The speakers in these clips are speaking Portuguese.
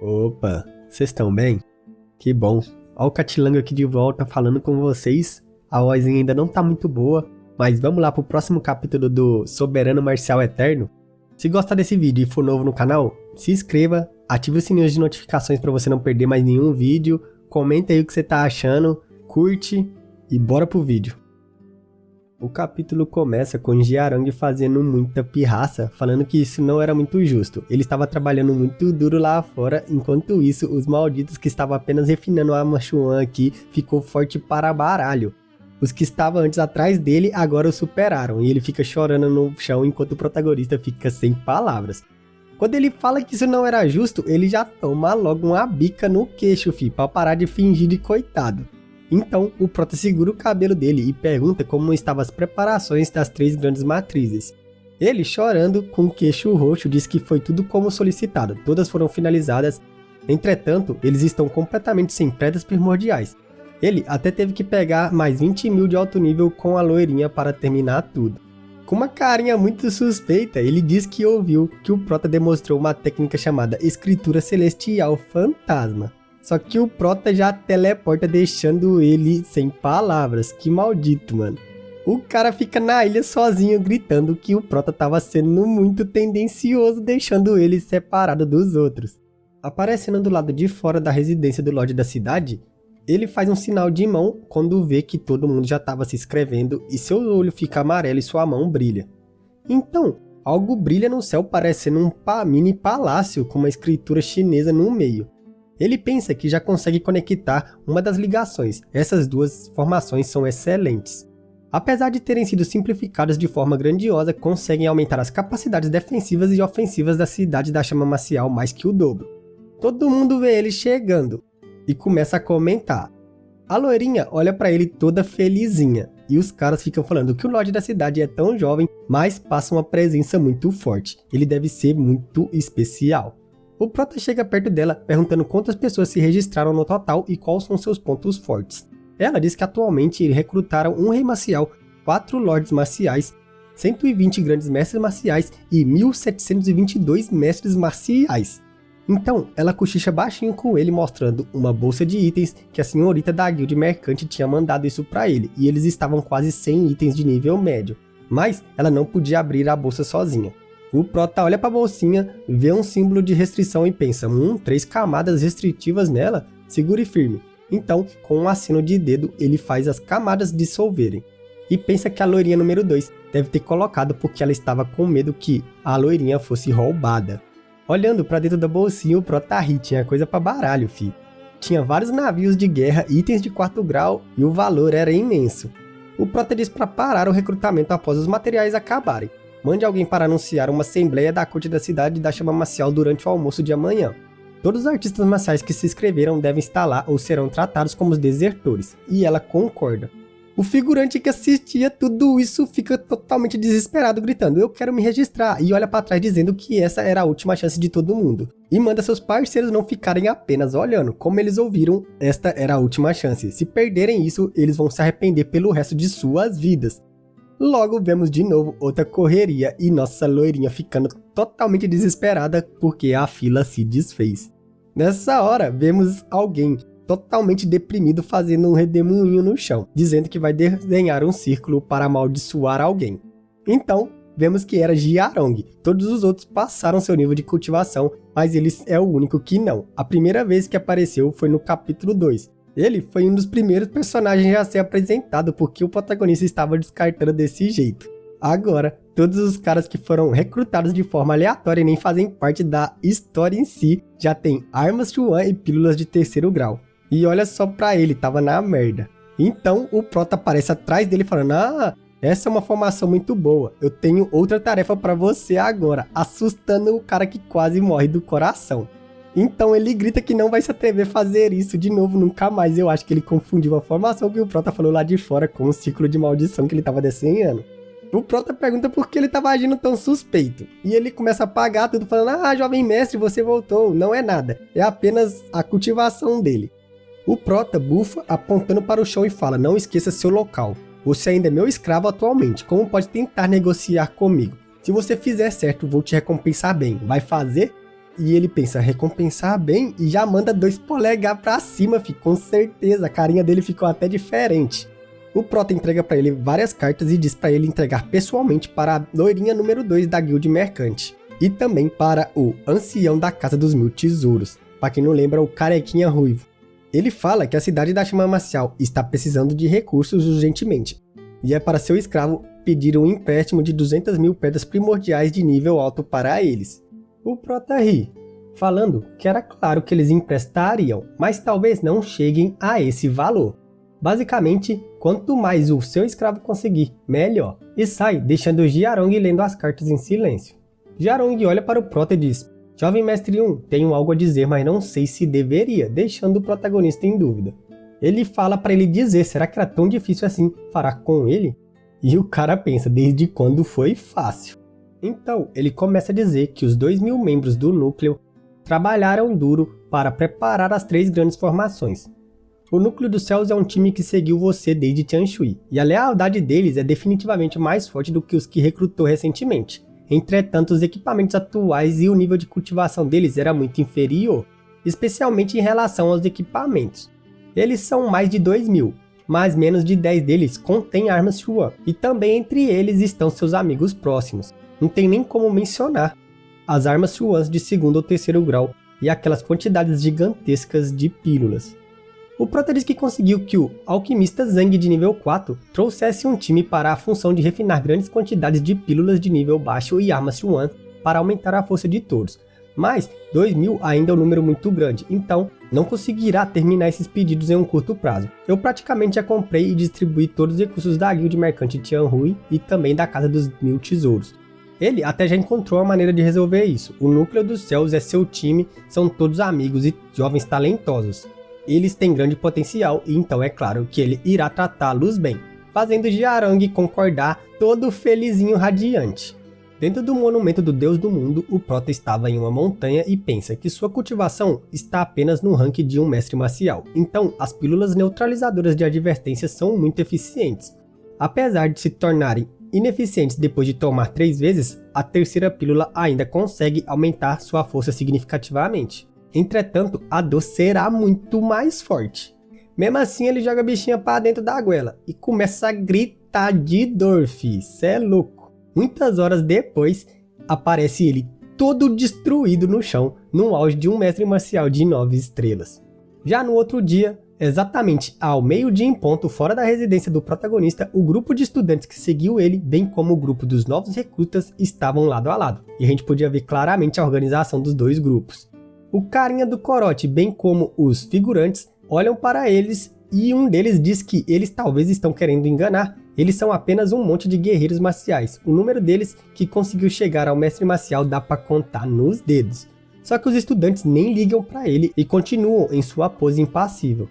Opa, vocês estão bem? Que bom. Ó o Catilanga aqui de volta falando com vocês. A vozinha ainda não tá muito boa, mas vamos lá pro próximo capítulo do Soberano Marcial Eterno. Se gostar desse vídeo e for novo no canal, se inscreva, ative o sininho de notificações para você não perder mais nenhum vídeo, comenta aí o que você tá achando, curte e bora pro vídeo. O capítulo começa com Jiarong fazendo muita pirraça, falando que isso não era muito justo. Ele estava trabalhando muito duro lá fora, enquanto isso, os malditos que estavam apenas refinando a arma Chuan aqui ficou forte para baralho. Os que estavam antes atrás dele agora o superaram, e ele fica chorando no chão enquanto o protagonista fica sem palavras. Quando ele fala que isso não era justo, ele já toma logo uma bica no queixo, pra parar de fingir de coitado. Então, o Prota segura o cabelo dele e pergunta como estavam as preparações das 3 grandes matrizes. Ele, chorando, com o queixo roxo, diz que foi tudo como solicitado, todas foram finalizadas. Entretanto, eles estão completamente sem pedras primordiais. Ele até teve que pegar mais 20 mil de alto nível com a loirinha para terminar tudo. Com uma carinha muito suspeita, ele diz que ouviu que o Prota demonstrou uma técnica chamada Escritura Celestial Fantasma. Só que o Prota já teleporta deixando ele sem palavras, que maldito, mano. O cara fica na ilha sozinho gritando que o Prota tava sendo muito tendencioso, deixando ele separado dos outros. Aparecendo do lado de fora da residência do Lorde da cidade, ele faz um sinal de mão quando vê que todo mundo já tava se inscrevendo e seu olho fica amarelo e sua mão brilha. Então, algo brilha no céu parecendo um mini palácio com uma escritura chinesa no meio. Ele pensa que já consegue conectar uma das ligações, essas duas formações são excelentes. Apesar de terem sido simplificadas de forma grandiosa, conseguem aumentar as capacidades defensivas e ofensivas da cidade da chama marcial mais que o dobro. Todo mundo vê ele chegando e começa a comentar. A loirinha olha pra ele toda felizinha, e os caras ficam falando que o Lorde da cidade é tão jovem, mas passa uma presença muito forte, ele deve ser muito especial. O Prota chega perto dela, perguntando quantas pessoas se registraram no total e quais são seus pontos fortes. Ela diz que atualmente recrutaram um rei marcial, 4 lordes marciais, 120 grandes mestres marciais e 1722 mestres marciais. Então, ela cochicha baixinho com ele, mostrando uma bolsa de itens que a senhorita da guilda mercante tinha mandado isso pra ele, e eles estavam quase 100 itens de nível médio, mas ela não podia abrir a bolsa sozinha. O Prota olha pra bolsinha, vê um símbolo de restrição e pensa, 3 camadas restritivas nela? Segure firme. Então, com um aceno de dedo, ele faz as camadas dissolverem. E pensa que a loirinha número 2 deve ter colocado porque ela estava com medo que a loirinha fosse roubada. Olhando pra dentro da bolsinha, o Prota ri, tinha coisa pra baralho, fi. Tinha vários navios de guerra, itens de 4º grau e o valor era imenso. O Prota diz pra parar o recrutamento após os materiais acabarem. Mande alguém para anunciar uma assembleia da corte da cidade da chama marcial durante o almoço de amanhã. Todos os artistas marciais que se inscreveram devem estar lá ou serão tratados como os desertores, e ela concorda. O figurante que assistia tudo isso fica totalmente desesperado, gritando, eu quero me registrar, e olha para trás dizendo que essa era a última chance de todo mundo. E manda seus parceiros não ficarem apenas olhando, como eles ouviram, esta era a última chance. Se perderem isso, eles vão se arrepender pelo resto de suas vidas. Logo vemos de novo outra correria e nossa loirinha ficando totalmente desesperada porque a fila se desfez. Nessa hora vemos alguém totalmente deprimido fazendo um redemoinho no chão, dizendo que vai desenhar um círculo para amaldiçoar alguém. Então vemos que era Jiarong, todos os outros passaram seu nível de cultivação, mas ele é o único que não. A primeira vez que apareceu foi no capítulo 2. Ele foi um dos primeiros personagens a ser apresentado porque o protagonista estava descartando desse jeito. Agora, todos os caras que foram recrutados de forma aleatória e nem fazem parte da história em si, já tem armas Chuan e pílulas de 3º grau. E olha só pra ele, tava na merda. Então o Prota aparece atrás dele falando, essa é uma formação muito boa, eu tenho outra tarefa pra você agora, assustando o cara que quase morre do coração. Então ele grita que não vai se atrever a fazer isso de novo nunca mais. Eu acho que ele confundiu a formação que o Prota falou lá de fora com o ciclo de maldição que ele estava desenhando. O Prota pergunta por que ele estava agindo tão suspeito. E ele começa a apagar tudo falando, jovem mestre, você voltou. Não é nada, é apenas a cultivação dele. O Prota bufa apontando para o chão e fala, não esqueça seu local. Você ainda é meu escravo atualmente, como pode tentar negociar comigo? Se você fizer certo, vou te recompensar bem. Vai fazer? E ele pensa, recompensar bem, e já manda 2 polegar pra cima, fi, com certeza, a carinha dele ficou até diferente. O Prota entrega pra ele várias cartas e diz pra ele entregar pessoalmente para a loirinha número 2 da guilda mercante. E também para o ancião da Casa dos Mil Tesouros, pra quem não lembra, o carequinha ruivo. Ele fala que a cidade da Chama Marcial está precisando de recursos urgentemente, e é para seu escravo pedir um empréstimo de 200 mil pedras primordiais de nível alto para eles. O Prota ri, falando que era claro que eles emprestariam, mas talvez não cheguem a esse valor. Basicamente, quanto mais o seu escravo conseguir, melhor. E sai, deixando Jiarong lendo as cartas em silêncio. Jiarong olha para o Prota e diz: Jovem Mestre 1, tenho algo a dizer, mas não sei se deveria, deixando o protagonista em dúvida. Ele fala para ele dizer, será que era tão difícil assim falar com ele? E o cara pensa, desde quando foi fácil? Então, ele começa a dizer que os 2.000 membros do núcleo trabalharam duro para preparar as 3 grandes formações. O Núcleo dos Céus é um time que seguiu você desde Tianshui, e a lealdade deles é definitivamente mais forte do que os que recrutou recentemente. Entretanto, os equipamentos atuais e o nível de cultivação deles era muito inferior, especialmente em relação aos equipamentos. Eles são mais de 2.000, mas menos de 10 deles contêm armas Shuan, e também entre eles estão seus amigos próximos. Não tem nem como mencionar as armas Shuans de 2º ou 3º grau e aquelas quantidades gigantescas de pílulas. O Prota diz que conseguiu que o alquimista Zhang de nível 4 trouxesse um time para a função de refinar grandes quantidades de pílulas de nível baixo e armas Shuan para aumentar a força de todos. Mas 2.000 ainda é um número muito grande, então não conseguirá terminar esses pedidos em um curto prazo. Eu praticamente já comprei e distribuí todos os recursos da guilda mercante Tianhui e também da Casa dos Mil Tesouros. Ele até já encontrou a maneira de resolver isso. O Núcleo dos Céus é seu time, são todos amigos e jovens talentosos. Eles têm grande potencial e então é claro que ele irá tratá-los bem, fazendo Jiarong concordar todo felizinho radiante. Dentro do monumento do Deus do Mundo, o Prota estava em uma montanha e pensa que sua cultivação está apenas no rank de um mestre marcial, então as pílulas neutralizadoras de advertência são muito eficientes. Apesar de se tornarem ineficientes depois de tomar 3 vezes, a 3ª pílula ainda consegue aumentar sua força significativamente. Entretanto, a dor será muito mais forte. Mesmo assim, ele joga a bichinha para dentro da goela e começa a gritar de dor, fi. Cê é louco. Muitas horas depois, aparece ele todo destruído no chão, no auge de um mestre marcial de 9 estrelas. Já no outro dia, exatamente ao meio-dia em ponto, fora da residência do protagonista, o grupo de estudantes que seguiu ele, bem como o grupo dos novos recrutas, estavam lado a lado. E a gente podia ver claramente a organização dos 2 grupos. O carinha do corote, bem como os figurantes, olham para eles e um deles diz que eles talvez estão querendo enganar. Eles são apenas um monte de guerreiros marciais. O número deles que conseguiu chegar ao mestre marcial dá para contar nos dedos. Só que os estudantes nem ligam para ele e continuam em sua pose impassível.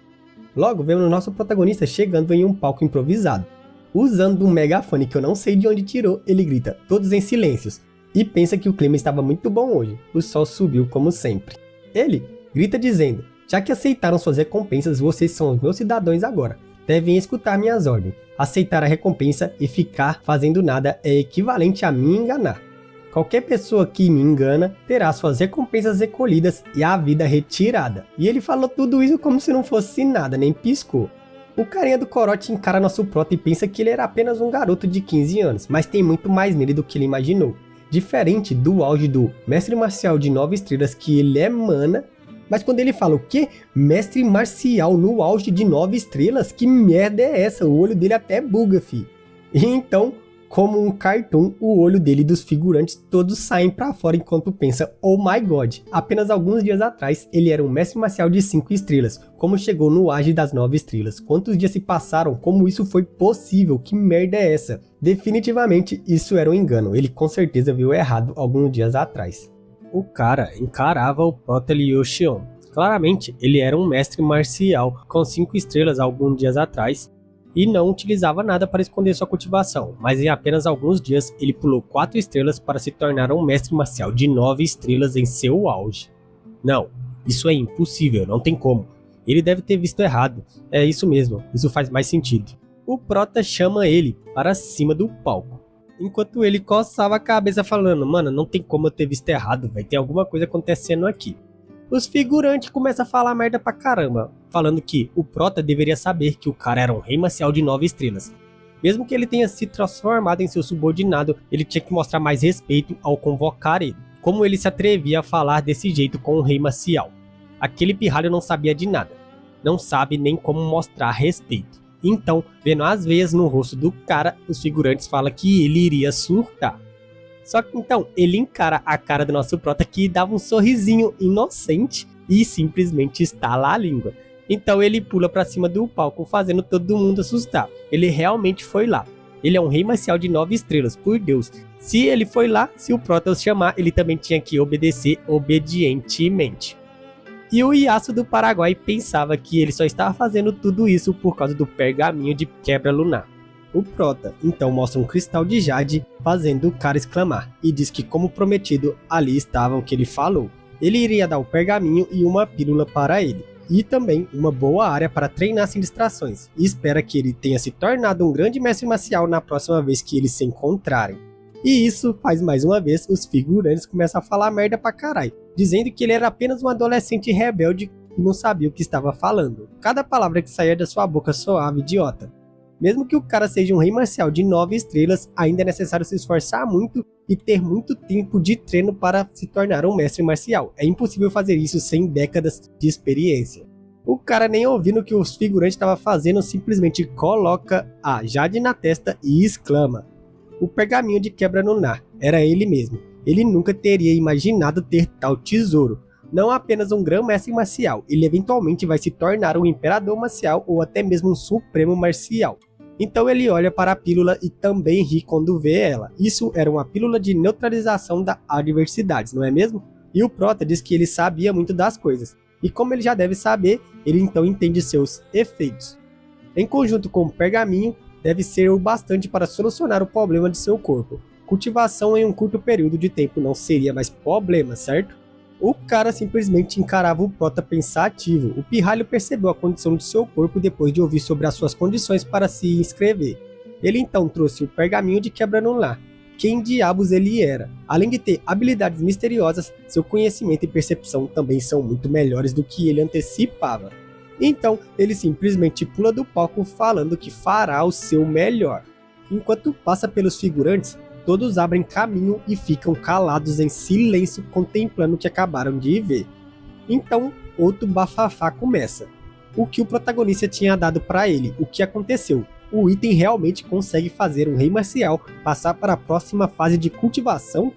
Logo vemos o nosso protagonista chegando em um palco improvisado. Usando um megafone que eu não sei de onde tirou, ele grita, todos em silêncios, e pensa que o clima estava muito bom hoje. O sol subiu como sempre. Ele grita dizendo, já que aceitaram suas recompensas, vocês são os meus cidadãos agora. Devem escutar minhas ordens. Aceitar a recompensa e ficar fazendo nada é equivalente a me enganar. Qualquer pessoa que me engana terá suas recompensas recolhidas e a vida retirada. E ele falou tudo isso como se não fosse nada, nem piscou. O carinha do corote encara nosso Prota e pensa que ele era apenas um garoto de 15 anos, mas tem muito mais nele do que ele imaginou. Diferente do auge do mestre marcial de 9 estrelas que ele emana, mas quando ele fala o quê? Mestre marcial no auge de 9 estrelas? Que merda é essa? O olho dele até buga, fi. E então, como um cartoon, o olho dele e dos figurantes todos saem pra fora enquanto pensa, oh my god, apenas alguns dias atrás ele era um mestre marcial de 5 estrelas, como chegou no auge das 9 estrelas, quantos dias se passaram, como isso foi possível, que merda é essa? Definitivamente isso era um engano, ele com certeza viu errado alguns dias atrás. O cara encarava o Prota Liu-Xion, claramente ele era um mestre marcial com 5 estrelas alguns dias atrás, e não utilizava nada para esconder sua cultivação, mas em apenas alguns dias ele pulou 4 estrelas para se tornar um mestre marcial de 9 estrelas em seu auge. Não, isso é impossível, não tem como. Ele deve ter visto errado, é isso mesmo, isso faz mais sentido. O Prota chama ele para cima do palco. enquanto ele coçava a cabeça falando, mano, não tem como eu ter visto errado, vai ter alguma coisa acontecendo aqui. Os figurantes começam a falar merda pra caramba, falando que o Prota deveria saber que o cara era um rei marcial de 9 estrelas. Mesmo que ele tenha se transformado em seu subordinado, ele tinha que mostrar mais respeito ao convocar ele. Como ele se atrevia a falar desse jeito com o rei marcial? Aquele pirralho não sabia de nada. Não sabe nem como mostrar respeito. Então, vendo as veias no rosto do cara, os figurantes falam que ele iria surtar. Só que então, ele encara a cara do nosso Prota que dava um sorrisinho inocente e simplesmente estala a língua. Então ele pula pra cima do palco, fazendo todo mundo assustar. Ele realmente foi lá. Ele é um rei marcial de 9 estrelas, por Deus. Se ele foi lá, se o Prota os chamar, ele também tinha que obedecer obedientemente. E o Yasuo do Paraguai pensava que ele só estava fazendo tudo isso por causa do pergaminho de quebra lunar. O Prota então mostra um cristal de jade fazendo o cara exclamar e diz que, como prometido, ali estava o que ele falou. Ele iria dar o pergaminho e uma pílula para ele, e também uma boa área para treinar sem distrações, e espera que ele tenha se tornado um grande mestre marcial na próxima vez que eles se encontrarem. E isso faz mais uma vez os figurantes começam a falar merda pra caralho, dizendo que ele era apenas um adolescente rebelde e não sabia o que estava falando. Cada palavra que saía da sua boca soava idiota. Mesmo que o cara seja um rei marcial de 9 estrelas, ainda é necessário se esforçar muito e ter muito tempo de treino para se tornar um mestre marcial. É impossível fazer isso sem décadas de experiência. O cara, nem ouvindo o que os figurantes estavam fazendo, simplesmente coloca a Jade na testa e exclama: o pergaminho de quebra lunar, era ele mesmo. Ele nunca teria imaginado ter tal tesouro. Não apenas um grande mestre marcial, ele eventualmente vai se tornar um imperador marcial ou até mesmo um supremo marcial. Então ele olha para a pílula e também ri quando vê ela. Isso era uma pílula de neutralização das adversidades, não é mesmo? E o Prota diz que ele sabia muito das coisas. E como ele já deve saber, ele então entende seus efeitos. Em conjunto com o pergaminho, deve ser o bastante para solucionar o problema de seu corpo. Cultivação em um curto período de tempo não seria mais problema, certo? O cara simplesmente encarava o Prota pensativo. O pirralho percebeu a condição de seu corpo depois de ouvir sobre as suas condições para se inscrever. Ele então trouxe o pergaminho de quebra lunar. Quem diabos ele era? Além de ter habilidades misteriosas, seu conhecimento e percepção também são muito melhores do que ele antecipava. Então, ele simplesmente pula do palco falando que fará o seu melhor. Enquanto passa pelos figurantes, todos abrem caminho e ficam calados em silêncio contemplando o que acabaram de ver. Então, outro bafafá começa. O que o protagonista tinha dado para ele? O que aconteceu? O item realmente consegue fazer um rei marcial passar para a próxima fase de cultivação?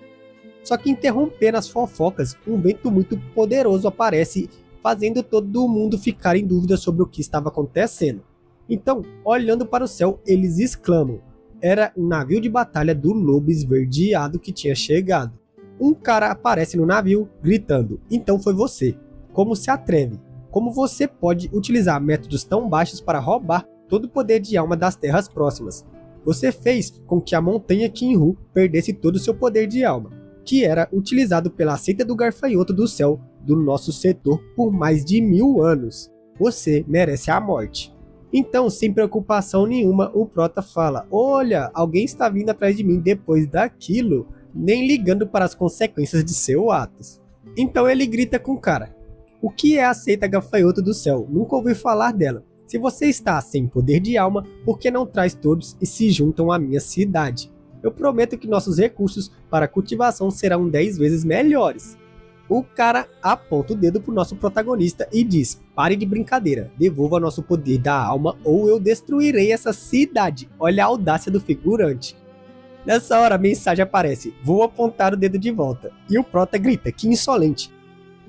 Só que interrompendo as fofocas, um vento muito poderoso aparece, fazendo todo mundo ficar em dúvida sobre o que estava acontecendo. Então, olhando para o céu, eles exclamam: era um navio de batalha do lobo esverdeado que tinha chegado. Um cara aparece no navio, gritando: então foi você. Como se atreve? Como você pode utilizar métodos tão baixos para roubar todo o poder de alma das terras próximas? Você fez com que a montanha Kinhu perdesse todo o seu poder de alma, que era utilizado pela seita do Garfanhoto do Céu do nosso setor por mais de 1000 anos. Você merece a morte. Então, sem preocupação nenhuma, o Prota fala: olha, alguém está vindo atrás de mim depois daquilo, nem ligando para as consequências de seus atos. Então ele grita com o cara: o que é a seita Gafanhoto do Céu? Nunca ouvi falar dela. Se você está sem poder de alma, por que não traz todos e se juntam à minha cidade? Eu prometo que nossos recursos para cultivação serão 10 vezes melhores. O cara aponta o dedo pro nosso protagonista e diz: pare de brincadeira, devolva nosso poder da alma ou eu destruirei essa cidade. Olha a audácia do figurante. Nessa hora a mensagem aparece: vou apontar o dedo de volta. E o Prota grita: que insolente.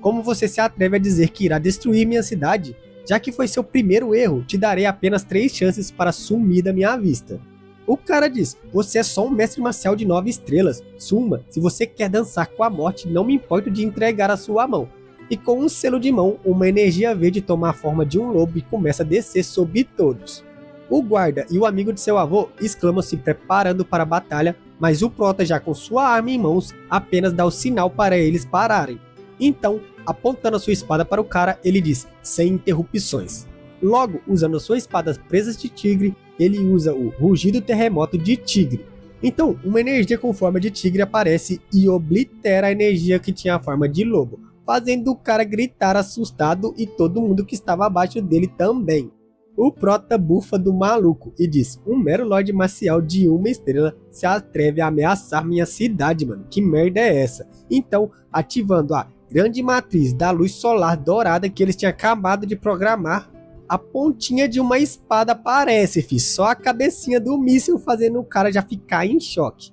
Como você se atreve a dizer que irá destruir minha cidade? Já que foi seu primeiro erro, te darei apenas 3 chances para sumir da minha vista. O cara diz: você é só um mestre marcial de 9 estrelas. Suma, se você quer dançar com a morte, não me importo de entregar a sua mão. E com um selo de mão, uma energia verde toma a forma de um lobo e começa a descer sobre todos. O guarda e o amigo de seu avô exclamam se preparando para a batalha, mas o Prota, já com sua arma em mãos, apenas dá o sinal para eles pararem. Então, apontando a sua espada para o cara, ele diz: sem interrupções. Logo, usando suas espadas presas de tigre, ele usa o rugido terremoto de tigre. Então, uma energia com forma de tigre aparece e oblitera a energia que tinha a forma de lobo, fazendo o cara gritar assustado e todo mundo que estava abaixo dele também. O Prota bufa do maluco e diz: um mero Lorde Marcial de uma estrela se atreve a ameaçar minha cidade, mano. Que merda é essa? Então, ativando a grande matriz da luz solar dourada que eles tinham acabado de programar, a pontinha de uma espada aparece, fi. Só a cabecinha do míssil fazendo o cara já ficar em choque.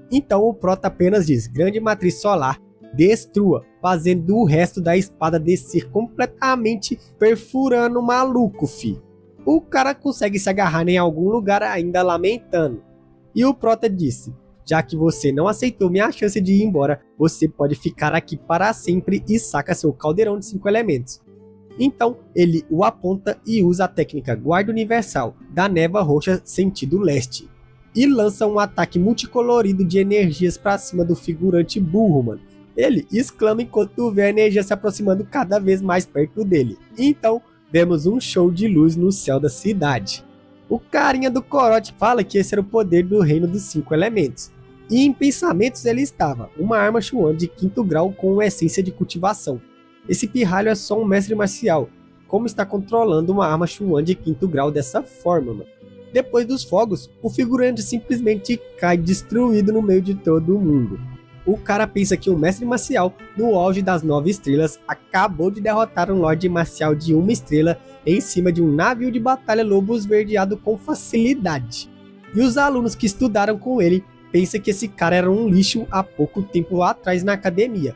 Então o Prota apenas diz: grande matriz solar, destrua, fazendo o resto da espada descer completamente, perfurando o maluco, fi. O cara consegue se agarrar em algum lugar ainda lamentando. E o Prota disse: já que você não aceitou minha chance de ir embora, você pode ficar aqui para sempre, e saca seu caldeirão de 5 elementos. Então ele o aponta e usa a técnica Guarda Universal da névoa roxa sentido leste. E lança um ataque multicolorido de energias para cima do figurante burro, mano. Ele exclama enquanto vê a energia se aproximando cada vez mais perto dele. Então vemos um show de luz no céu da cidade. O carinha do corote fala que esse era o poder do reino dos 5 elementos. E em pensamentos ele estava: uma arma Chuan de 5º grau com essência de cultivação. Esse pirralho é só um mestre marcial. Como está controlando uma arma Chuan de 5º grau dessa forma, mano? Depois dos fogos, o figurante simplesmente cai destruído no meio de todo mundo. O cara pensa que o mestre marcial, no auge das 9 estrelas, acabou de derrotar um Lorde Marcial de 1 estrela em cima de um navio de batalha lobo esverdeado com facilidade. E os alunos que estudaram com ele pensam que esse cara era um lixo há pouco tempo atrás na academia.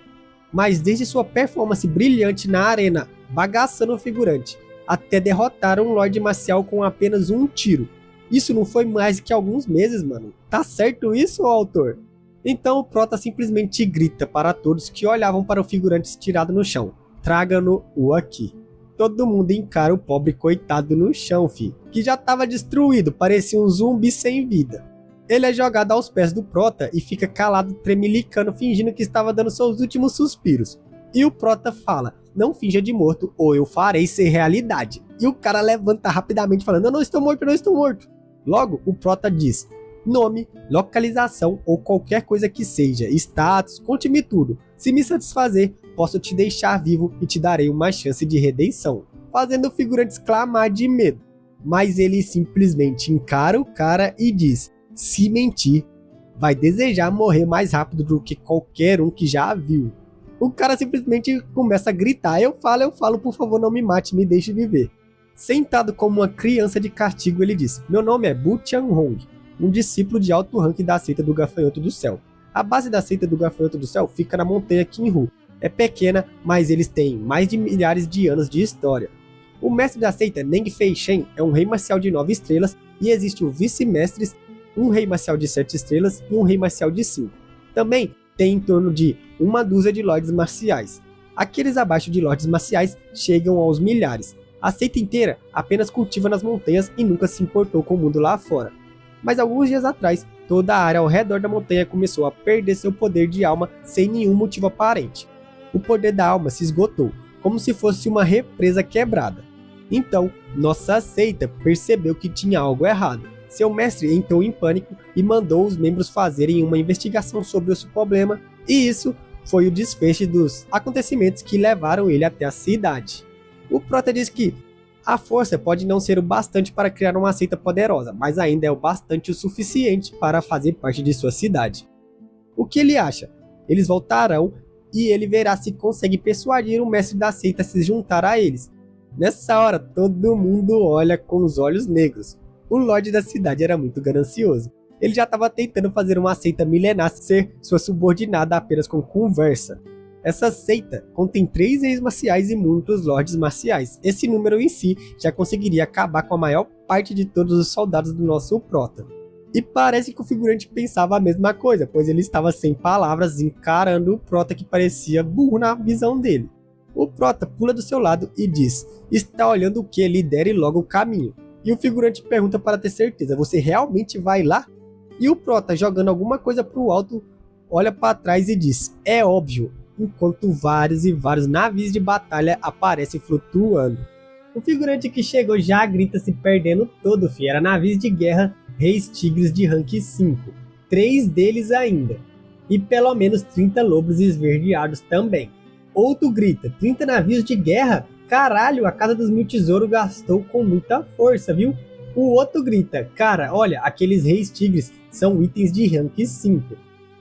Mas desde sua performance brilhante na arena, bagaçando o figurante, até derrotar um Lorde Marcial com apenas um tiro. Isso não foi mais que alguns meses, mano. Tá certo isso, autor? Então o Prota simplesmente grita para todos que olhavam para o figurante estirado no chão: traga-no aqui. Todo mundo encara o pobre coitado no chão, fi, que já estava destruído, parecia um zumbi sem vida. Ele é jogado aos pés do Prota e fica calado, tremilicando, fingindo que estava dando seus últimos suspiros. E o Prota fala: não finja de morto ou eu farei ser realidade. E o cara levanta rapidamente falando: eu não estou morto, eu não estou morto. Logo o Prota diz: nome, localização ou qualquer coisa que seja, status, conte-me tudo. Se me satisfazer, posso te deixar vivo e te darei uma chance de redenção. Fazendo o figurante exclamar de medo. Mas ele simplesmente encara o cara e diz: se mentir, vai desejar morrer mais rápido do que qualquer um que já a viu. O cara simplesmente começa a gritar: eu falo, por favor não me mate, me deixe viver. Sentado como uma criança de castigo, ele diz: meu nome é Bu Tianhong, um discípulo de alto ranking da seita do Gafanhoto do Céu. A base da seita do Gafanhoto do Céu fica na montanha Qinhu. É pequena, mas eles têm mais de milhares de anos de história. O mestre da seita, Neng Fei Shen, é um rei marcial de 9 estrelas e existe o vice-mestres, um rei marcial de 7 estrelas e um rei marcial de 5. Também tem em torno de uma dúzia de lordes marciais. Aqueles abaixo de lordes marciais chegam aos milhares. A seita inteira apenas cultiva nas montanhas e nunca se importou com o mundo lá fora. Mas alguns dias atrás, toda a área ao redor da montanha começou a perder seu poder de alma sem nenhum motivo aparente. O poder da alma se esgotou, como se fosse uma represa quebrada. Então, nossa seita percebeu que tinha algo errado. Seu mestre entrou em pânico e mandou os membros fazerem uma investigação sobre esse problema, e isso foi o desfecho dos acontecimentos que levaram ele até a cidade. O Prota diz que a força pode não ser o bastante para criar uma seita poderosa, mas ainda é o bastante o suficiente para fazer parte de sua cidade. O que ele acha? Eles voltarão e ele verá se consegue persuadir o mestre da seita a se juntar a eles. Nessa hora, todo mundo olha com os olhos negros. O Lorde da cidade era muito ganancioso. Ele já estava tentando fazer uma seita milenar ser sua subordinada apenas com conversa. Essa seita contém 3 reis marciais e muitos lordes marciais. Esse número em si já conseguiria acabar com a maior parte de todos os soldados do nosso Prota. E parece que o figurante pensava a mesma coisa, pois ele estava sem palavras encarando o Prota, que parecia burro na visão dele. O Prota pula do seu lado e diz: está olhando o que? Lidere logo o caminho. E o figurante pergunta para ter certeza: você realmente vai lá? E o Prota, jogando alguma coisa para o alto, olha para trás e diz: é óbvio, enquanto vários e vários navios de batalha aparecem flutuando. O figurante que chegou já grita se perdendo todo, fi. Era navios de guerra, reis tigres de rank 5. 3 deles ainda. E pelo menos 30 lobos esverdeados também. Outro grita, 30 navios de guerra? Caralho, a Casa dos Mil Tesouros gastou com muita força, viu? O outro grita, cara, olha, aqueles reis tigres são itens de rank 5.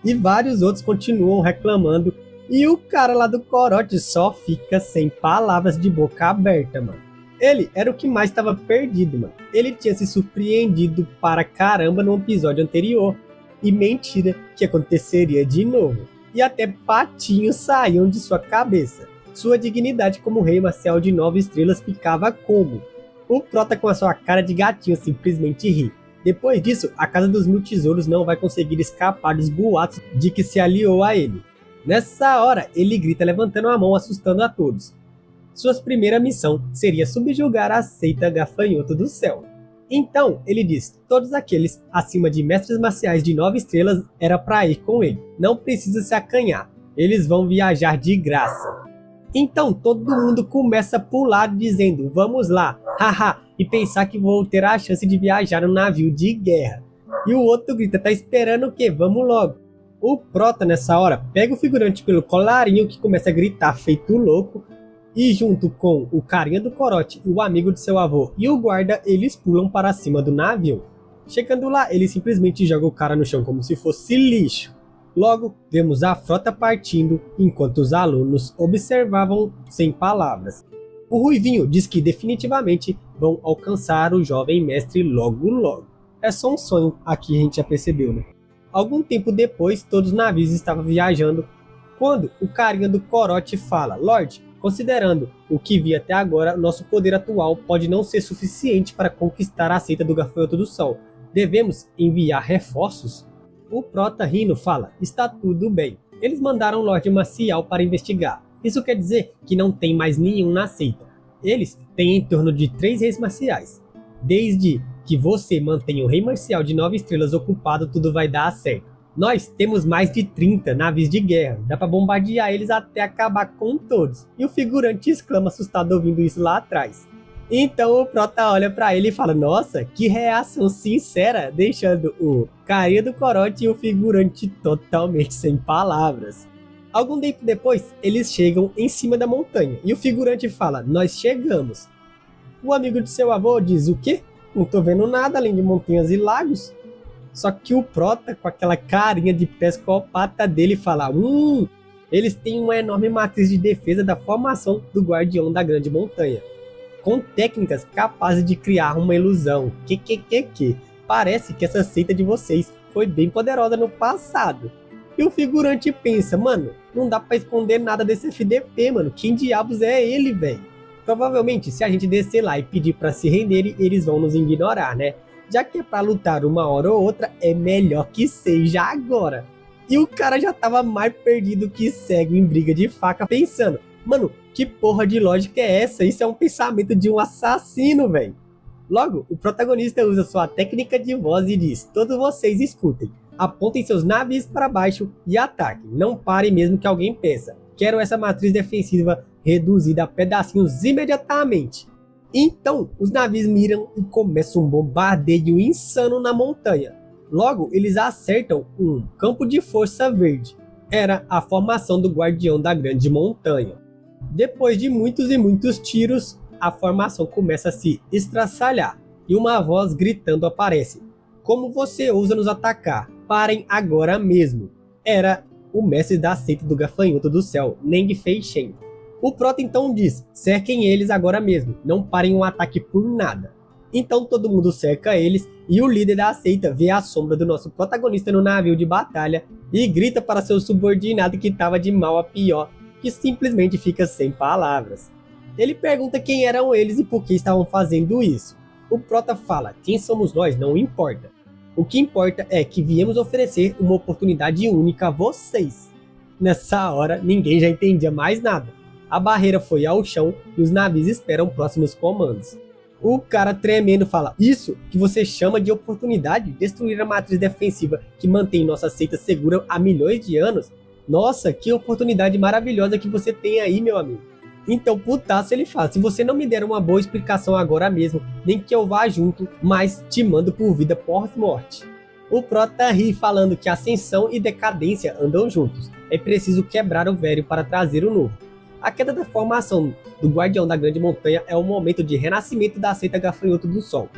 E vários outros continuam reclamando. E o cara lá do corote só fica sem palavras, de boca aberta, mano. Ele era o que mais estava perdido, mano. Ele tinha se surpreendido para caramba no episódio anterior. E mentira que aconteceria de novo. E até patinhos saíam de sua cabeça. Sua dignidade como rei marcial de 9 estrelas ficava como? O Prota, com a sua cara de gatinho, simplesmente ri. Depois disso, a Casa dos Mil Tesouros não vai conseguir escapar dos boatos de que se aliou a ele. Nessa hora, ele grita levantando a mão, assustando a todos. Sua primeira missão seria subjugar a seita Gafanhoto do Céu. Então, ele diz, todos aqueles acima de mestres marciais de 9 estrelas era para ir com ele. Não precisa se acanhar, eles vão viajar de graça. Então todo mundo começa a pular dizendo, vamos lá, haha, e pensar que vou ter a chance de viajar no navio de guerra. E o outro grita, tá esperando o quê? Vamos logo. O Prota nessa hora pega o figurante pelo colarinho, que começa a gritar feito louco, e junto com o carinha do corote e o amigo de seu avô e o guarda, eles pulam para cima do navio. Chegando lá, ele simplesmente joga o cara no chão como se fosse lixo. Logo, vemos a frota partindo, enquanto os alunos observavam sem palavras. O Ruivinho diz que definitivamente vão alcançar o jovem mestre logo logo. É só um sonho, aqui a gente já percebeu, né? Algum tempo depois, todos os navios estavam viajando, quando o carinha do corote fala, Lorde, considerando o que vi até agora, nosso poder atual pode não ser suficiente para conquistar a seita do Gafanhoto do Sol. Devemos enviar reforços? O Prota rindo fala, está tudo bem. Eles mandaram o Lorde Marcial para investigar. Isso quer dizer que não tem mais nenhum na seita. Eles têm em torno de 3 reis marciais. Desde que você mantenha o rei marcial de 9 estrelas ocupado, tudo vai dar certo. Nós temos mais de 30 navios de guerra. Dá para bombardear eles até acabar com todos. E o figurante exclama assustado ouvindo isso lá atrás. Então o Prota olha pra ele e fala, nossa, que reação sincera, deixando o carinha do corote e o figurante totalmente sem palavras. Algum tempo depois, eles chegam em cima da montanha e o figurante fala, nós chegamos. O amigo de seu avô diz, o quê? Não tô vendo nada além de montanhas e lagos. Só que o Prota, com aquela carinha de psicopata dele, fala, eles têm uma enorme matriz de defesa da formação do Guardião da Grande Montanha, com técnicas capazes de criar uma ilusão. Parece que essa seita de vocês foi bem poderosa no passado. E o figurante pensa, mano, não dá pra esconder nada desse FDP, mano. Quem diabos é ele, velho? Provavelmente, se a gente descer lá e pedir pra se renderem, eles vão nos ignorar, né? Já que é pra lutar uma hora ou outra, é melhor que seja agora. E o cara já tava mais perdido que cego em briga de faca, pensando, mano, que porra de lógica é essa? Isso é um pensamento de um assassino, velho. Logo, o protagonista usa sua técnica de voz e diz, todos vocês escutem, apontem seus navios para baixo e ataquem, não parem mesmo que alguém peça. Quero essa matriz defensiva reduzida a pedacinhos imediatamente. Então, os navios miram e começam um bombardeio insano na montanha. Logo, eles acertam um campo de força verde. Era a formação do Guardião da Grande Montanha. Depois de muitos e muitos tiros, a formação começa a se estraçalhar e uma voz gritando aparece. Como você ousa nos atacar? Parem agora mesmo. Era o mestre da seita do Gafanhoto do Céu, Neng Fei Shen. O Prota então diz, cerquem eles agora mesmo, não parem um ataque por nada. Então todo mundo cerca eles e o líder da seita vê a sombra do nosso protagonista no navio de batalha e grita para seu subordinado que estava de mal a pior, que simplesmente fica sem palavras. Ele pergunta quem eram eles e por que estavam fazendo isso. O Prota fala, quem somos nós não importa. O que importa é que viemos oferecer uma oportunidade única a vocês. Nessa hora, ninguém já entendia mais nada. A barreira foi ao chão e os navios esperam próximos comandos. O cara tremendo fala, isso que você chama de oportunidade? Destruir a matriz defensiva que mantém nossa seita segura há milhões de anos? Nossa, que oportunidade maravilhosa que você tem aí, meu amigo. Então, putaço, ele fala, se você não me der uma boa explicação agora mesmo, nem que eu vá junto, mas te mando por vida pós-morte. O Prota ri falando que ascensão e decadência andam juntos. É preciso quebrar o velho para trazer o novo. A queda da formação do Guardião da Grande Montanha é o momento de renascimento da seita Gafanhoto do Sol.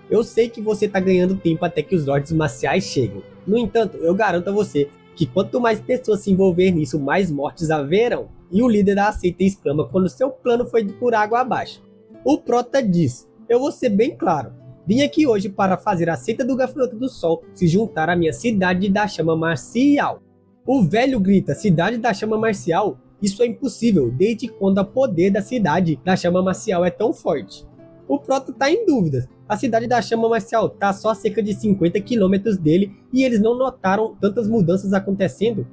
Eu sei que você está ganhando tempo até que os Lordes Marciais cheguem. No entanto, eu garanto a você que quanto mais pessoas se envolver nisso, mais mortes haverão. E o líder da seita exclama quando seu plano foi por água abaixo. O Prota diz: eu vou ser bem claro. Vim aqui hoje para fazer a seita do Gafanhoto do Sol se juntar à minha cidade da chama marcial. O velho grita: cidade da chama marcial? Isso é impossível, desde quando o poder da cidade da chama marcial é tão forte. O Prota tá em dúvidas. A cidade da chama marcial tá só a cerca de 50 km dele e eles não notaram tantas mudanças acontecendo.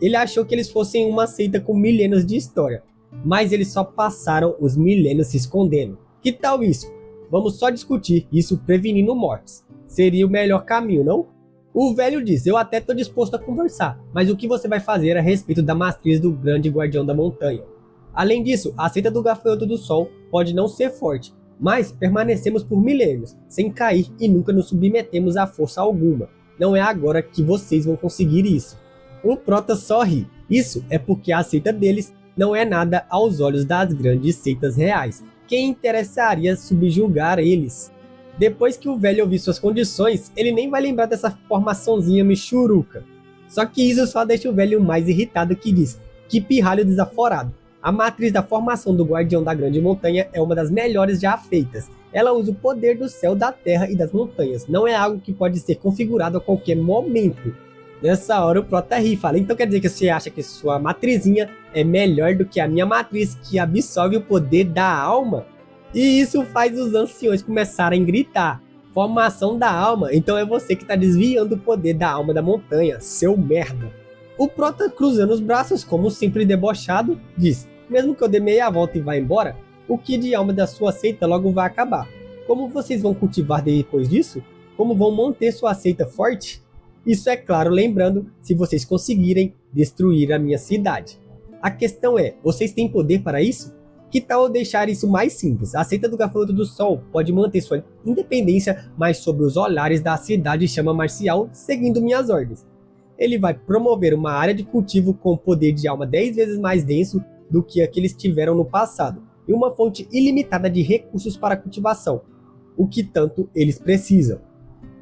Ele achou que eles fossem uma seita com milênios de história, mas eles só passaram os milênios se escondendo. Que tal isso? Vamos só discutir isso prevenindo mortes. Seria o melhor caminho, não? O velho diz: eu até tô disposto a conversar, mas o que você vai fazer a respeito da matriz do grande guardião da montanha? Além disso, a seita do Gafanhoto do Sol pode não ser forte, mas permanecemos por milênios, sem cair e nunca nos submetemos a força alguma. Não é agora que vocês vão conseguir isso. O Prota sorri. Isso é porque a seita deles não é nada aos olhos das grandes seitas reais. Quem interessaria subjugar eles? Depois que o velho ouvir suas condições, ele nem vai lembrar dessa formaçãozinha michuruca. Só que isso só deixa o velho mais irritado, que diz: que pirralho desaforado. A matriz da formação do Guardião da Grande Montanha é uma das melhores já feitas. Ela usa o poder do céu, da terra e das montanhas. Não é algo que pode ser configurado a qualquer momento. Nessa hora o Prota ri e fala: então quer dizer que você acha que sua matrizinha é melhor do que a minha matriz, que absorve o poder da alma? E isso faz os anciões começarem a gritar: formação da alma, então é você que está desviando o poder da alma da montanha, seu merda. O Prota, cruzando os braços, como sempre debochado, diz: mesmo que eu dê meia volta e vá embora, o que de alma da sua seita logo vai acabar. Como vocês vão cultivar depois disso? Como vão manter sua seita forte? Isso é claro, lembrando, se vocês conseguirem destruir a minha cidade. A questão é: vocês têm poder para isso? Que tal eu deixar isso mais simples? A seita do Gafanhoto do Sol pode manter sua independência, mas sob os olhares da cidade chama marcial, seguindo minhas ordens. Ele vai promover uma área de cultivo com poder de alma 10 vezes mais denso do que a que eles tiveram no passado, e uma fonte ilimitada de recursos para cultivação, o que tanto eles precisam.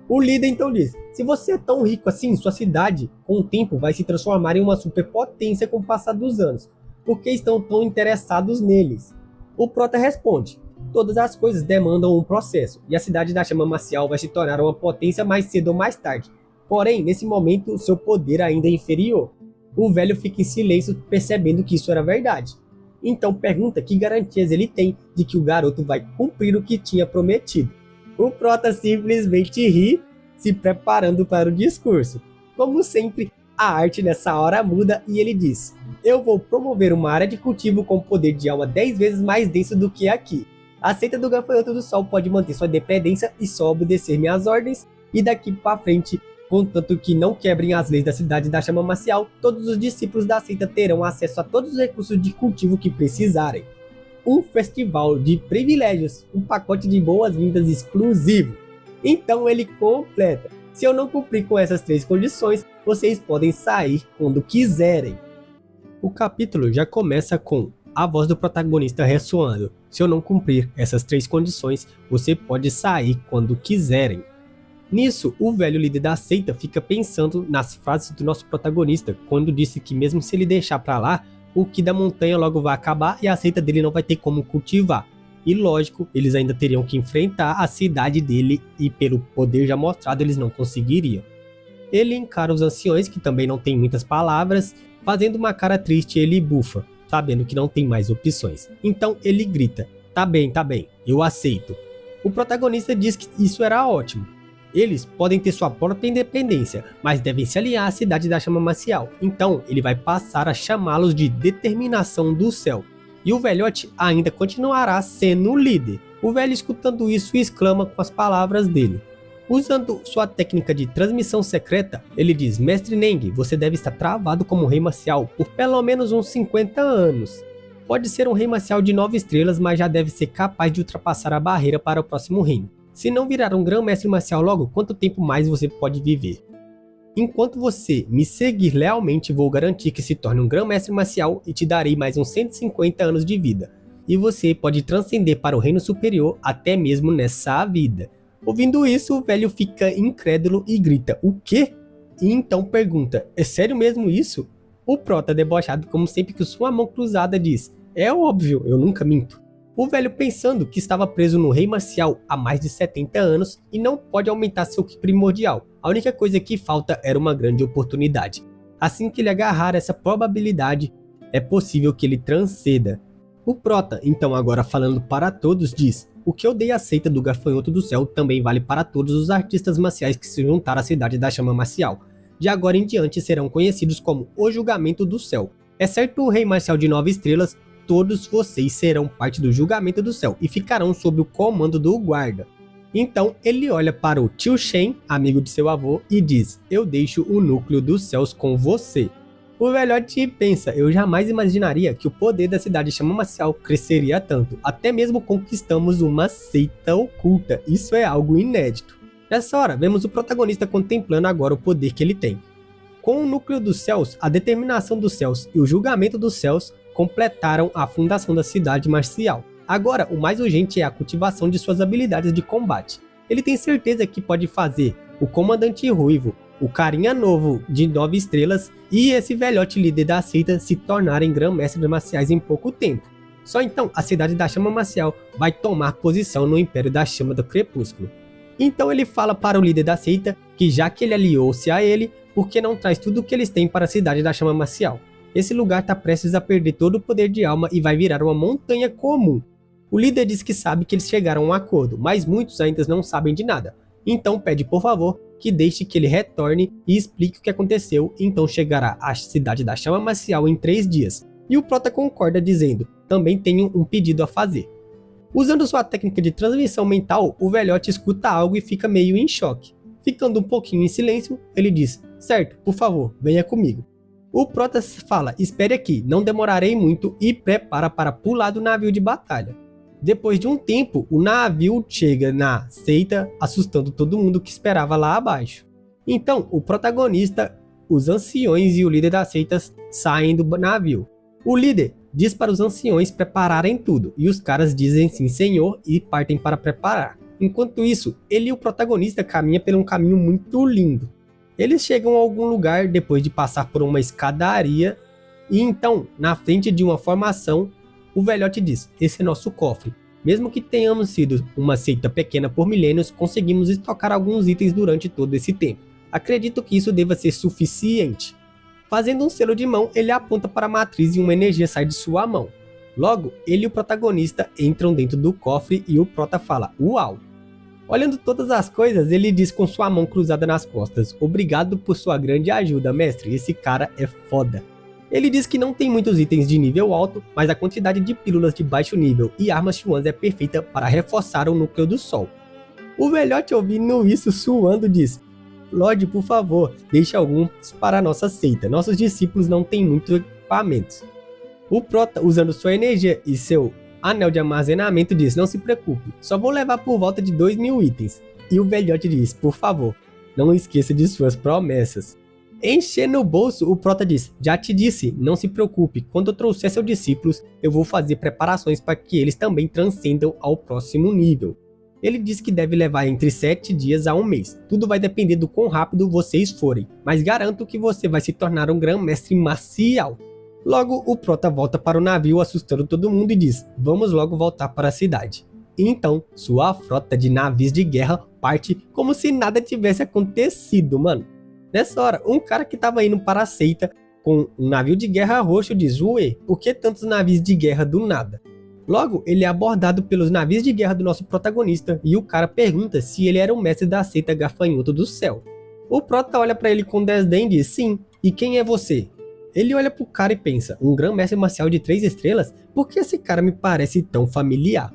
O líder então diz: se você é tão rico assim, sua cidade, com o tempo, vai se transformar em uma superpotência com o passar dos anos. Por que estão tão interessados neles? O Prota responde: todas as coisas demandam um processo, e a cidade da chama marcial vai se tornar uma potência mais cedo ou mais tarde. Porém, nesse momento, seu poder ainda é inferior. O velho fica em silêncio, percebendo que isso era verdade. Então pergunta que garantias ele tem de que o garoto vai cumprir o que tinha prometido. O Prota simplesmente ri, se preparando para o discurso. Como sempre, a arte nessa hora muda e ele diz: eu vou promover uma área de cultivo com poder de alma 10 vezes mais denso do que aqui. A seita do Gafanhoto do Sol pode manter sua independência e só obedecer minhas ordens, e daqui para frente, contanto que não quebrem as leis da cidade da chama marcial, todos os discípulos da seita terão acesso a todos os recursos de cultivo que precisarem. Um festival de privilégios, um pacote de boas-vindas exclusivo. Então ele completa: se eu não cumprir com essas 3 condições, vocês podem sair quando quiserem. O capítulo já começa com a voz do protagonista ressoando: se eu não cumprir essas 3 condições, você pode sair quando quiserem. Nisso, o velho líder da seita fica pensando nas frases do nosso protagonista, quando disse que mesmo se ele deixar pra lá, o Ki da montanha logo vai acabar e a seita dele não vai ter como cultivar. E lógico, eles ainda teriam que enfrentar a cidade dele e pelo poder já mostrado eles não conseguiriam. Ele encara os anciões, que também não tem muitas palavras, fazendo uma cara triste. Ele bufa, sabendo que não tem mais opções. Então ele grita: tá bem, eu aceito. O protagonista diz que isso era ótimo. Eles podem ter sua própria independência, mas devem se aliar à cidade da chama marcial. Então ele vai passar a chamá-los de determinação do céu. E o velhote ainda continuará sendo o líder. O velho, escutando isso, exclama com as palavras dele. Usando sua técnica de transmissão secreta, ele diz: mestre Neng, você deve estar travado como rei marcial por pelo menos uns 50 anos. Pode ser um rei marcial de 9 estrelas, mas já deve ser capaz de ultrapassar a barreira para o próximo reino. Se não virar um grão-mestre marcial logo, quanto tempo mais você pode viver? Enquanto você me seguir lealmente, vou garantir que se torne um grão-mestre marcial e te darei mais uns 150 anos de vida. E você pode transcender para o reino superior até mesmo nessa vida. Ouvindo isso, o velho fica incrédulo e grita, o quê? E então pergunta, é sério mesmo isso? O prota, debochado como sempre com sua mão cruzada, diz, é óbvio, eu nunca minto. O velho, pensando que estava preso no rei marcial há mais de 70 anos e não pode aumentar seu ki primordial, a única coisa que falta era uma grande oportunidade. Assim que ele agarrar essa probabilidade, é possível que ele transcenda. O prota, então agora falando para todos, diz, o que eu dei a seita do gafanhoto do céu também vale para todos os artistas marciais que se juntaram à cidade da chama marcial. De agora em diante serão conhecidos como o julgamento do céu. Exceto o rei marcial de 9 estrelas, todos vocês serão parte do julgamento do céu e ficarão sob o comando do guarda. Então ele olha para o tio Shen, amigo de seu avô, e diz, eu deixo o núcleo dos céus com você. O velhote pensa, eu jamais imaginaria que o poder da cidade chama marcial cresceria tanto, até mesmo conquistamos uma seita oculta, isso é algo inédito. Nessa hora, vemos o protagonista contemplando agora o poder que ele tem. Com o núcleo dos céus, a determinação dos céus e o julgamento dos céus completaram a fundação da cidade marcial. Agora, o mais urgente é a cultivação de suas habilidades de combate. Ele tem certeza que pode fazer o comandante ruivo, o carinha novo de 9 estrelas e esse velhote líder da seita se tornarem grão-mestres marciais em pouco tempo. Só então a cidade da chama marcial vai tomar posição no Império da Chama do Crepúsculo. Então ele fala para o líder da seita que já que ele aliou-se a ele, por que não traz tudo o que eles têm para a cidade da chama marcial? Esse lugar está prestes a perder todo o poder de alma e vai virar uma montanha comum. O líder diz que sabe que eles chegaram a um acordo, mas muitos ainda não sabem de nada. Então pede por favor que deixe que ele retorne e explique o que aconteceu, então chegará à cidade da chama marcial em 3 dias. E o prota concorda dizendo, também tenho um pedido a fazer. Usando sua técnica de transmissão mental, o velhote escuta algo e fica meio em choque. Ficando um pouquinho em silêncio, ele diz, certo, por favor, venha comigo. O prota fala, espere aqui, não demorarei muito e prepara para pular do navio de batalha. Depois de um tempo, o navio chega na seita, assustando todo mundo que esperava lá abaixo. Então, o protagonista, os anciões e o líder das seitas saem do navio. O líder diz para os anciões prepararem tudo, e os caras dizem sim senhor e partem para preparar. Enquanto isso, ele e o protagonista caminham por um caminho muito lindo. Eles chegam a algum lugar depois de passar por uma escadaria, e então, na frente de uma formação, o velhote diz, esse é nosso cofre. Mesmo que tenhamos sido uma seita pequena por milênios, conseguimos estocar alguns itens durante todo esse tempo. Acredito que isso deva ser suficiente. Fazendo um selo de mão, ele aponta para a matriz e uma energia sai de sua mão. Logo, ele e o protagonista entram dentro do cofre e o prota fala, uau! Olhando todas as coisas, ele diz com sua mão cruzada nas costas, obrigado por sua grande ajuda, mestre, esse cara é foda. Ele diz que não tem muitos itens de nível alto, mas a quantidade de pílulas de baixo nível e armas chuans é perfeita para reforçar o núcleo do sol. O velhote, ouvindo isso suando, diz, Lorde, por favor, deixe alguns para a nossa seita, nossos discípulos não têm muitos equipamentos. O prota, usando sua energia e seu anel de armazenamento, diz, não se preocupe, só vou levar por volta de 2.000 itens. E o velhote diz, por favor, não esqueça de suas promessas. Enchendo o bolso, o prota diz, já te disse, não se preocupe, quando eu trouxer seus discípulos, eu vou fazer preparações para que eles também transcendam ao próximo nível. Ele diz que deve levar entre 7 dias a 1 mês, tudo vai depender do quão rápido vocês forem, mas garanto que você vai se tornar um grão-mestre marcial. Logo, o prota volta para o navio assustando todo mundo e diz, vamos logo voltar para a cidade. E então, sua frota de navios de guerra parte como se nada tivesse acontecido, mano. Nessa hora, um cara que estava indo para a seita com um navio de guerra roxo diz, ué, por que tantos navios de guerra do nada? Logo, ele é abordado pelos navios de guerra do nosso protagonista e o cara pergunta se ele era o mestre da seita gafanhoto do céu. O prota olha para ele com desdém e diz, sim, e quem é você? Ele olha pro cara e pensa, um grão-mestre marcial de 3 estrelas? Por que esse cara me parece tão familiar?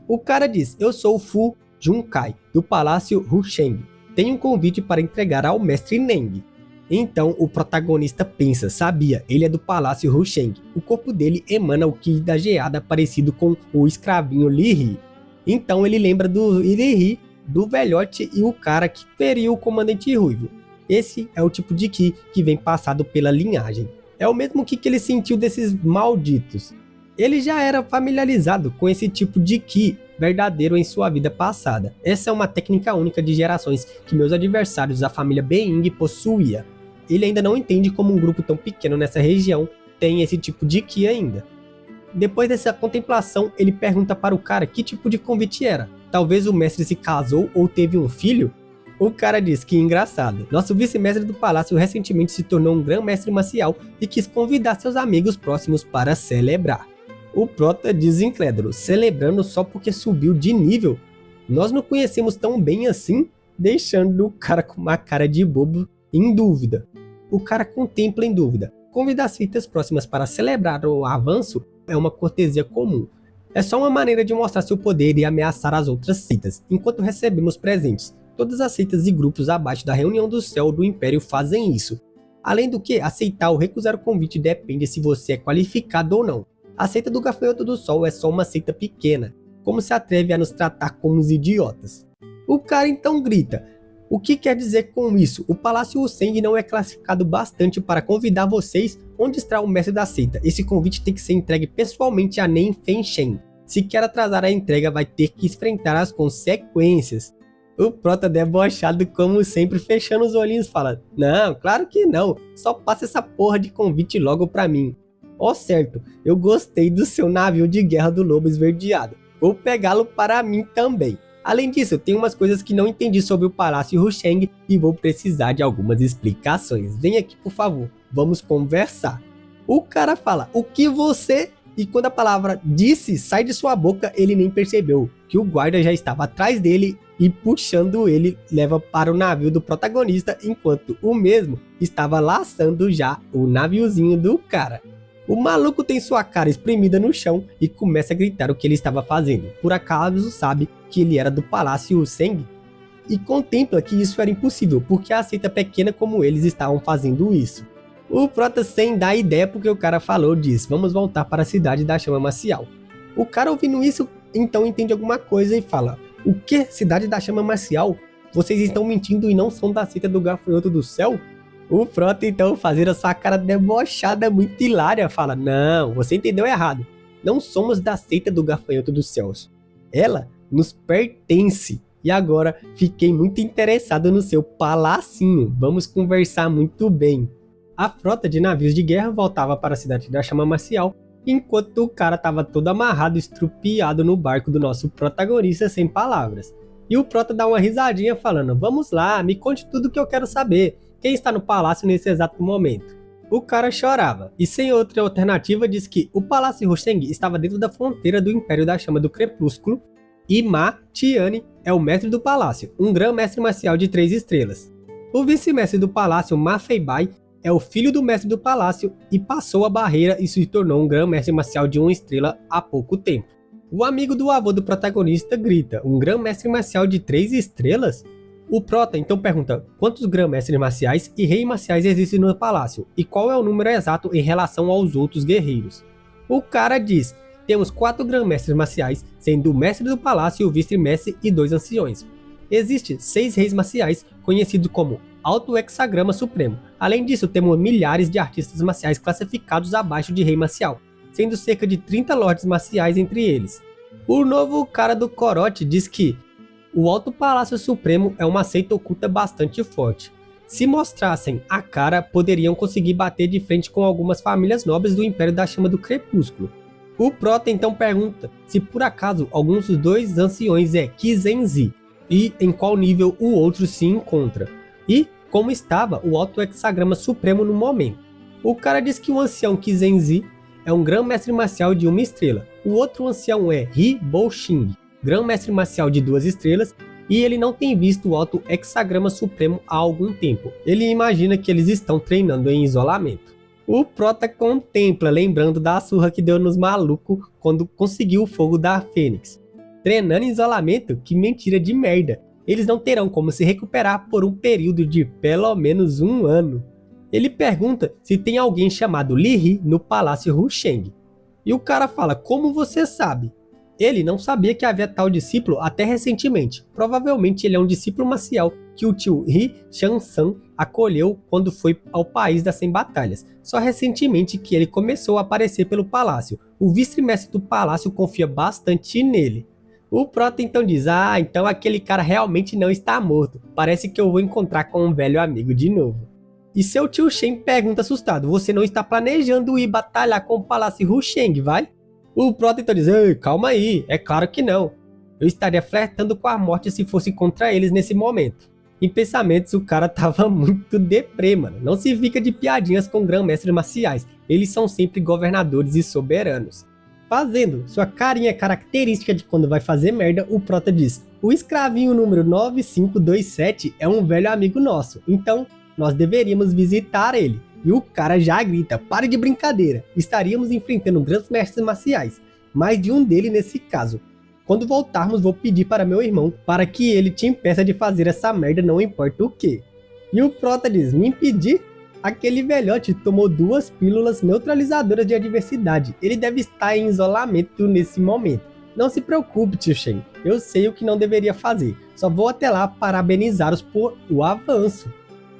O cara diz, eu sou o Fu Junkai, do Palácio Rusheng. Tenho um convite para entregar ao mestre Neng. Então o protagonista pensa, sabia, ele é do Palácio Rusheng. O corpo dele emana o ki da geada parecido com o escravinho Li Hi. Então ele lembra do Li Hi do velhote e o cara que feriu o comandante Ruivo. Esse é o tipo de Ki que vem passado pela linhagem. É o mesmo Ki que ele sentiu desses malditos. Ele já era familiarizado com esse tipo de Ki verdadeiro em sua vida passada. Essa é uma técnica única de gerações que meus adversários, a família Being, possuía. Ele ainda não entende como um grupo tão pequeno nessa região tem esse tipo de Ki ainda. Depois dessa contemplação, ele pergunta para o cara que tipo de convite era. Talvez o mestre se casou ou teve um filho? O cara diz que engraçado. Nosso vice-mestre do palácio recentemente se tornou um grão-mestre marcial e quis convidar seus amigos próximos para celebrar. O Prota diz incrédulo, celebrando só porque subiu de nível. Nós não conhecemos tão bem assim, deixando o cara com uma cara de bobo em dúvida. O cara contempla em dúvida. Convidar seitas próximas para celebrar o avanço é uma cortesia comum. É só uma maneira de mostrar seu poder e ameaçar as outras seitas, enquanto recebemos presentes. Todas as seitas e grupos abaixo da reunião do céu do Império fazem isso. Além do que, aceitar ou recusar o convite depende se você é qualificado ou não. A seita do Gafanhoto do Sol é só uma seita pequena. Como se atreve a nos tratar como os idiotas? O cara então grita. O que quer dizer com isso? O Palácio Wu-Seng não é classificado bastante para convidar vocês onde está o mestre da seita. Esse convite tem que ser entregue pessoalmente a Nen Fenshen. Se quer atrasar a entrega, vai ter que enfrentar as consequências. O Prota debochado como sempre, fechando os olhinhos, fala: não, claro que não, só passa essa porra de convite logo pra mim. Ó certo, eu gostei do seu navio de guerra do lobo esverdeado, vou pegá-lo para mim também. Além disso, eu tenho umas coisas que não entendi sobre o Palácio Wu-Seng e vou precisar de algumas explicações. Vem aqui por favor, vamos conversar. O cara fala, o que você... E quando a palavra disse sai de sua boca, ele nem percebeu que o guarda já estava atrás dele e puxando ele leva para o navio do protagonista, enquanto o mesmo estava laçando já o naviozinho do cara. O maluco tem sua cara espremida no chão e começa a gritar o que ele estava fazendo. Por acaso sabe que ele era do Palácio Wu-Seng e contempla que isso era impossível, porque a seita pequena como eles estavam fazendo isso. O Prota, sem dar ideia porque o cara falou, diz: vamos voltar para a cidade da chama marcial. O cara ouvindo isso, então entende alguma coisa e fala: o que? Cidade da chama marcial? Vocês estão mentindo e não são da seita do Gafanhoto do Céu? O Prota então, fazendo a sua cara debochada muito hilária, fala: não, você entendeu errado. Não somos da seita do Gafanhoto dos Céus. Ela nos pertence. E agora fiquei muito interessado no seu palacinho. Vamos conversar muito bem. A frota de navios de guerra voltava para a cidade da chama marcial, enquanto o cara estava todo amarrado e estrupiado no barco do nosso protagonista sem palavras. E o Prota dá uma risadinha falando: vamos lá, me conte tudo o que eu quero saber. Quem está no palácio nesse exato momento? O cara chorava, e sem outra alternativa diz que o Palácio Wu-Seng estava dentro da fronteira do Império da Chama do Crepúsculo, e Ma Tianyi é o mestre do palácio, um grão-mestre marcial de 3 estrelas. O vice-mestre do palácio, Ma Feibai, é o filho do mestre do palácio e passou a barreira e se tornou um grão-mestre marcial de 1 estrela há pouco tempo. O amigo do avô do protagonista grita: um grão-mestre marcial de 3 estrelas? O Prota então pergunta quantos grão-mestres marciais e reis marciais existem no palácio e qual é o número exato em relação aos outros guerreiros. O cara diz: temos 4 grão-mestres marciais, sendo o mestre do palácio, o vice-mestre e 2 anciões. Existem 6 reis marciais, conhecidos como Alto Hexagrama Supremo. Além disso, temos milhares de artistas marciais classificados abaixo de rei marcial, sendo cerca de 30 lordes marciais entre eles. O novo cara do corote diz que o Alto Palácio Supremo é uma seita oculta bastante forte. Se mostrassem a cara, poderiam conseguir bater de frente com algumas famílias nobres do Império da Chama do Crepúsculo. O Prota então pergunta se por acaso alguns dos 2 anciões é Qi Zhenzi e em qual nível o outro se encontra. E como estava o Alto Hexagrama Supremo no momento. O cara diz que o ancião Qi Zhenzi é um grão-mestre marcial de 1 estrela. O outro ancião é He Bo-Xing, grão-mestre marcial de 2 estrelas, e ele não tem visto o Alto Hexagrama Supremo há algum tempo. Ele imagina que eles estão treinando em isolamento. O Prota contempla, lembrando da surra que deu nos malucos quando conseguiu o fogo da Fênix. Treinando em isolamento? Que mentira de merda. Eles não terão como se recuperar por um período de pelo menos 1 ano. Ele pergunta se tem alguém chamado Li He no Palácio Wu-Seng. E o cara fala: como você sabe? Ele não sabia que havia tal discípulo até recentemente. Provavelmente ele é um discípulo marcial que o tio Ri Shan-san acolheu quando foi ao país das 100 batalhas. Só recentemente que ele começou a aparecer pelo palácio. O vice-mestre do palácio confia bastante nele. O Prota então diz, então aquele cara realmente não está morto. Parece que eu vou encontrar com um velho amigo de novo. E seu tio Shen pergunta assustado, você não está planejando ir batalhar com o palácio Rusheng, vai? O Prota então diz, ei, calma aí, é claro que não. Eu estaria flertando com a morte se fosse contra eles nesse momento. Em pensamentos, o cara tava muito deprê, mano. Não se fica de piadinhas com grão-mestres marciais. Eles são sempre governadores e soberanos. Fazendo sua carinha característica de quando vai fazer merda, o Prota diz, o escravinho número 9527 é um velho amigo nosso, então nós deveríamos visitar ele. E o cara já grita, pare de brincadeira, estaríamos enfrentando grandes mestres marciais, mais de um dele nesse caso. Quando voltarmos vou pedir para meu irmão, para que ele te impeça de fazer essa merda não importa o que. E o Prota diz, me impedir? Aquele velhote tomou 2 pílulas neutralizadoras de adversidade, ele deve estar em isolamento nesse momento. Não se preocupe, tio Shen, eu sei o que não deveria fazer, só vou até lá parabenizá-los por o avanço.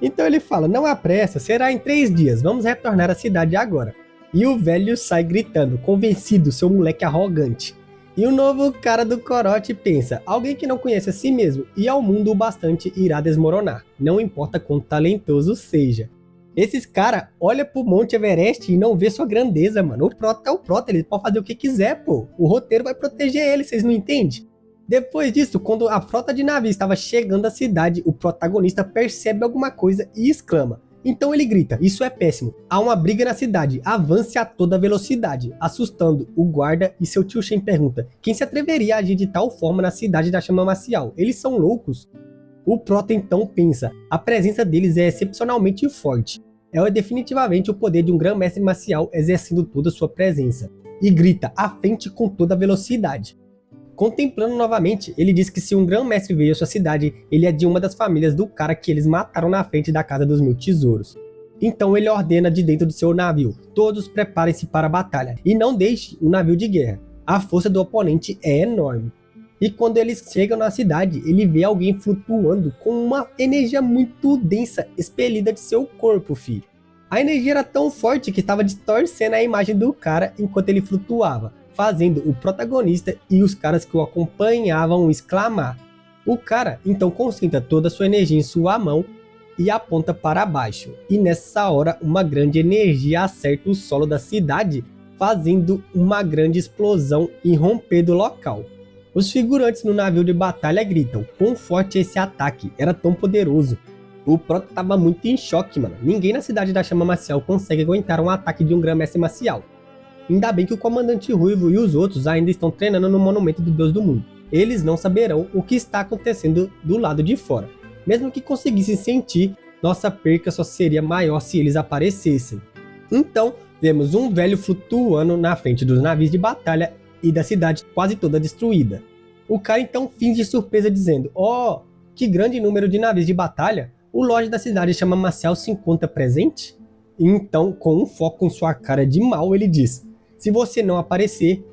Então ele fala, não há pressa, será em 3 dias, vamos retornar à cidade agora. E o velho sai gritando, convencido, seu moleque arrogante. E o novo cara do corote pensa, alguém que não conhece a si mesmo e ao mundo o bastante irá desmoronar, não importa quão talentoso seja. Esses caras olham pro Monte Everest e não vê sua grandeza, mano. O Prota é o Prota, ele pode fazer o que quiser, pô. O roteiro vai proteger ele, vocês não entendem? Depois disso, quando a frota de navios estava chegando à cidade, o protagonista percebe alguma coisa e exclama. Então ele grita, isso é péssimo, há uma briga na cidade, avance a toda velocidade, assustando o guarda e seu tio Shen pergunta, quem se atreveria a agir de tal forma na cidade da chama marcial? Eles são loucos? O Prota então pensa, a presença deles é excepcionalmente forte, é definitivamente o poder de um grão-mestre marcial exercendo toda a sua presença, e grita, à frente com toda a velocidade. Contemplando novamente, ele diz que se um grão-mestre veio à sua cidade, ele é de uma das famílias do cara que eles mataram na frente da casa dos 1000 tesouros. Então ele ordena de dentro do seu navio, todos preparem-se para a batalha, e não deixe um navio de guerra, a força do oponente é enorme. E quando eles chegam na cidade, ele vê alguém flutuando com uma energia muito densa, expelida de seu corpo, filho. A energia era tão forte que estava distorcendo a imagem do cara enquanto ele flutuava, fazendo o protagonista e os caras que o acompanhavam exclamar. O cara então concentra toda a sua energia em sua mão e aponta para baixo. E nessa hora uma grande energia acerta o solo da cidade, fazendo uma grande explosão e romper do local. Os figurantes no navio de batalha gritam, quão forte esse ataque, era tão poderoso. O Prota tava muito em choque, mano. Ninguém na cidade da chama marcial consegue aguentar um ataque de um grão-mestre marcial. Ainda bem que o comandante Ruivo e os outros ainda estão treinando no monumento do Deus do Mundo. Eles não saberão o que está acontecendo do lado de fora. Mesmo que conseguissem sentir, nossa perca só seria maior se eles aparecessem. Então, vemos um velho flutuando na frente dos navios de batalha e da cidade quase toda destruída. O cara então finge surpresa dizendo, oh, que grande número de navios de batalha, o Lorde da cidade chama Marcial se encontra presente? Então, com um foco em sua cara de mal, ele diz, se você não aparecer,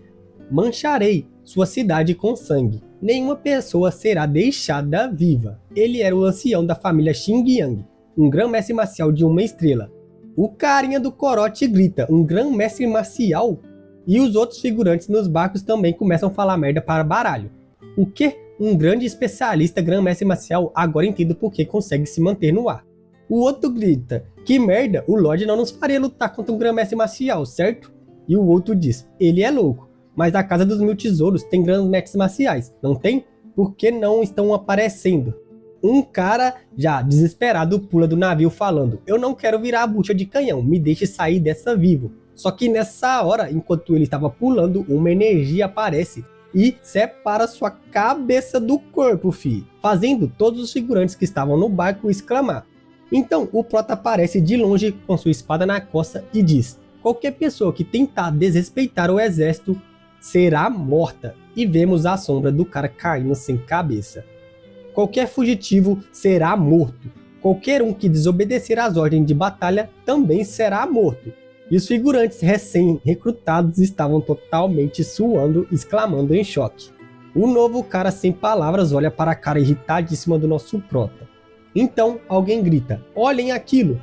mancharei sua cidade com sangue. Nenhuma pessoa será deixada viva. Ele era o ancião da família Xingyang, um grão-mestre marcial de 1 estrela. O carinha do corote grita, um grão-mestre marcial? E os outros figurantes nos barcos também começam a falar merda para baralho. O que? Um grande especialista grão-mestre marcial, agora entendo por que consegue se manter no ar. O outro grita, que merda, o Lorde não nos faria lutar contra um grão-mestre marcial, certo? E o outro diz, ele é louco, mas a casa dos 1000 tesouros tem grão-mestres marciais, não tem? Por que não estão aparecendo? Um cara já desesperado pula do navio falando, eu não quero virar a bucha de canhão, me deixe sair dessa vivo. Só que nessa hora, enquanto ele estava pulando, uma energia aparece e separa sua cabeça do corpo, fi, fazendo todos os figurantes que estavam no barco exclamar. Então o Prota aparece de longe com sua espada na costa e diz, qualquer pessoa que tentar desrespeitar o exército será morta, e vemos a sombra do cara caindo sem cabeça. Qualquer fugitivo será morto, qualquer um que desobedecer às ordens de batalha também será morto. E os figurantes recém-recrutados estavam totalmente suando, exclamando em choque. O novo cara sem palavras olha para a cara irritadíssima do nosso prota. Então alguém grita, olhem aquilo!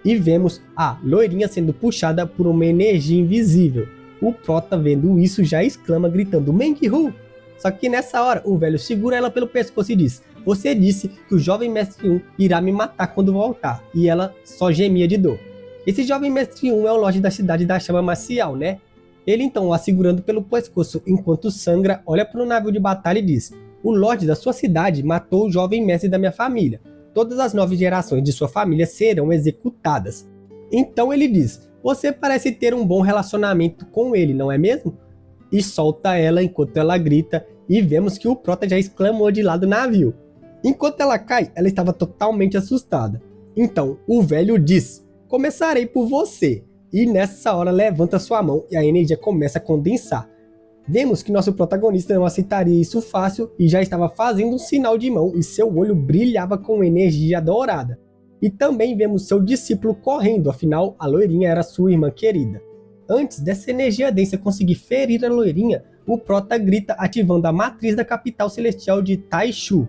E vemos a loirinha sendo puxada por uma energia invisível. O prota vendo isso já exclama gritando Meng-Hu! Só que nessa hora o velho segura ela pelo pescoço e diz, você disse que o jovem mestre 1 irá me matar quando voltar. E ela só gemia de dor. Esse jovem mestre 1 é o Lorde da cidade da chama marcial, né? Ele então a segurando pelo pescoço enquanto sangra, olha para o navio de batalha e diz, o Lorde da sua cidade matou o jovem mestre da minha família. Todas as 9 gerações de sua família serão executadas. Então ele diz, você parece ter um bom relacionamento com ele, não é mesmo? E solta ela enquanto ela grita e vemos que o prota já exclamou de lá do navio. Enquanto ela cai, ela estava totalmente assustada. Então o velho diz, começarei por você. E nessa hora levanta sua mão e a energia começa a condensar. Vemos que nosso protagonista não aceitaria isso fácil e já estava fazendo um sinal de mão e seu olho brilhava com energia dourada. E também vemos seu discípulo correndo, afinal a loirinha era sua irmã querida. Antes dessa energia densa conseguir ferir a loirinha, o prota grita ativando a matriz da capital celestial de Taishu.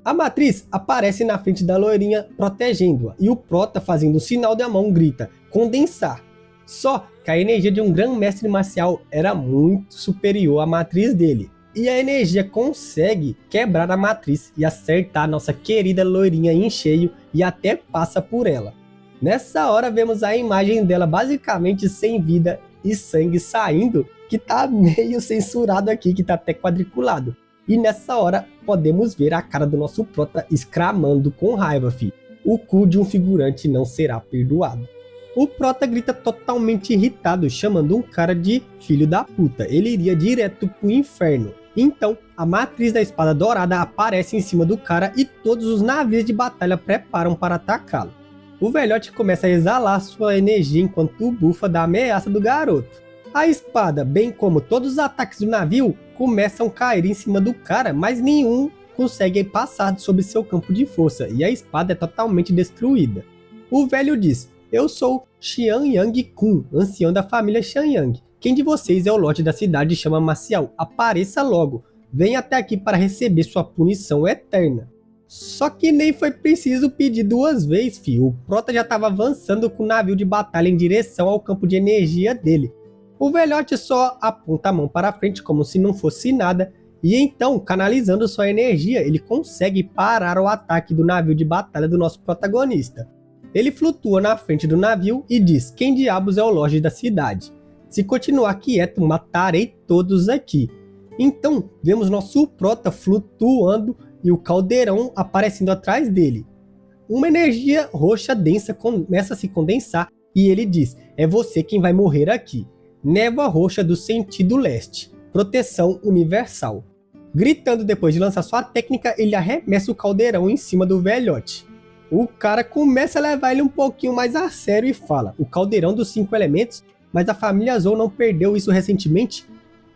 A matriz aparece na frente da loirinha protegendo-a e o prota fazendo o sinal da mão grita condensar. Só que a energia de um grande mestre marcial era muito superior à matriz dele. E a energia consegue quebrar a matriz e acertar nossa querida loirinha em cheio e até passa por ela. Nessa hora vemos a imagem dela basicamente sem vida e sangue saindo, que tá meio censurado aqui, que tá até quadriculado. E nessa hora podemos ver a cara do nosso prota exclamando com raiva, fi. O cu de um figurante não será perdoado. O prota grita totalmente irritado, chamando um cara de filho da puta. Ele iria direto pro inferno. Então, a matriz da espada dourada aparece em cima do cara e todos os navios de batalha preparam para atacá-lo. O velhote começa a exalar sua energia enquanto bufa da ameaça do garoto. A espada, bem como todos os ataques do navio, começam a cair em cima do cara, mas nenhum consegue passar sobre seu campo de força e a espada é totalmente destruída. O velho diz, eu sou Xianyang Kun, ancião da família Xianyang. Quem de vocês é o Lorde da cidade de chama marcial? Apareça logo. Venha até aqui para receber sua punição eterna. Só que nem foi preciso pedir 2 vezes, filho. O prota já estava avançando com o navio de batalha em direção ao campo de energia dele. O velhote só aponta a mão para frente como se não fosse nada. E então, canalizando sua energia, ele consegue parar o ataque do navio de batalha do nosso protagonista. Ele flutua na frente do navio e diz, quem diabos é o Lorde da cidade? Se continuar quieto, matarei todos aqui. Então, vemos nosso prota flutuando e o caldeirão aparecendo atrás dele. Uma energia roxa densa começa a se condensar e ele diz, é você quem vai morrer aqui. Névoa roxa do sentido leste. Proteção universal. Gritando depois de lançar sua técnica, ele arremessa o caldeirão em cima do velhote. O cara começa a levar ele um pouquinho mais a sério e fala, o caldeirão dos 5 elementos, mas a família Zou não perdeu isso recentemente?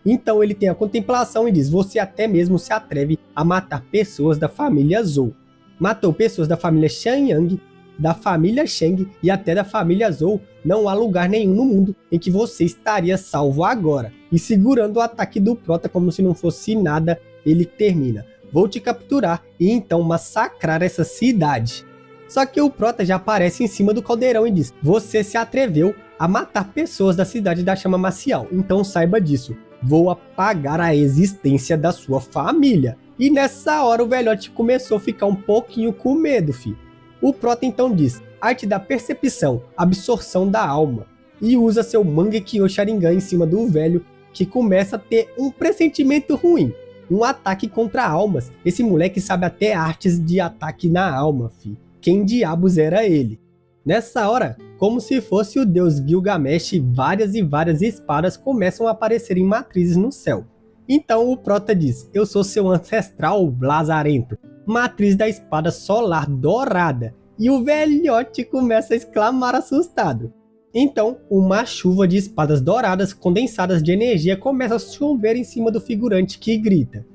Então ele tem a contemplação e diz, você até mesmo se atreve a matar pessoas da família Zou. Matou pessoas da família Xianyang, da família Sheng e até da família Zou. Não há lugar nenhum no mundo em que você estaria salvo agora. E segurando o ataque do prota como se não fosse nada, ele termina. Vou te capturar e então massacrar essa cidade. Só que o prota já aparece em cima do caldeirão e diz, você se atreveu a matar pessoas da cidade da chama marcial, então saiba disso. Vou apagar a existência da sua família. E nessa hora o velhote começou a ficar um pouquinho com medo, fi. O prota então diz, arte da percepção, absorção da alma. E usa seu Mangekyo Sharingan em cima do velho, que começa a ter um pressentimento ruim. Um ataque contra almas. Esse moleque sabe até artes de ataque na alma, fi. Quem diabos era ele? Nessa hora, como se fosse o deus Gilgamesh, várias e várias espadas começam a aparecer em matrizes no céu. Então o prota diz, eu sou seu ancestral lazarento, matriz da espada solar dourada. E o velhote começa a exclamar assustado. Então, uma chuva de espadas douradas condensadas de energia começa a chover em cima do figurante que grita.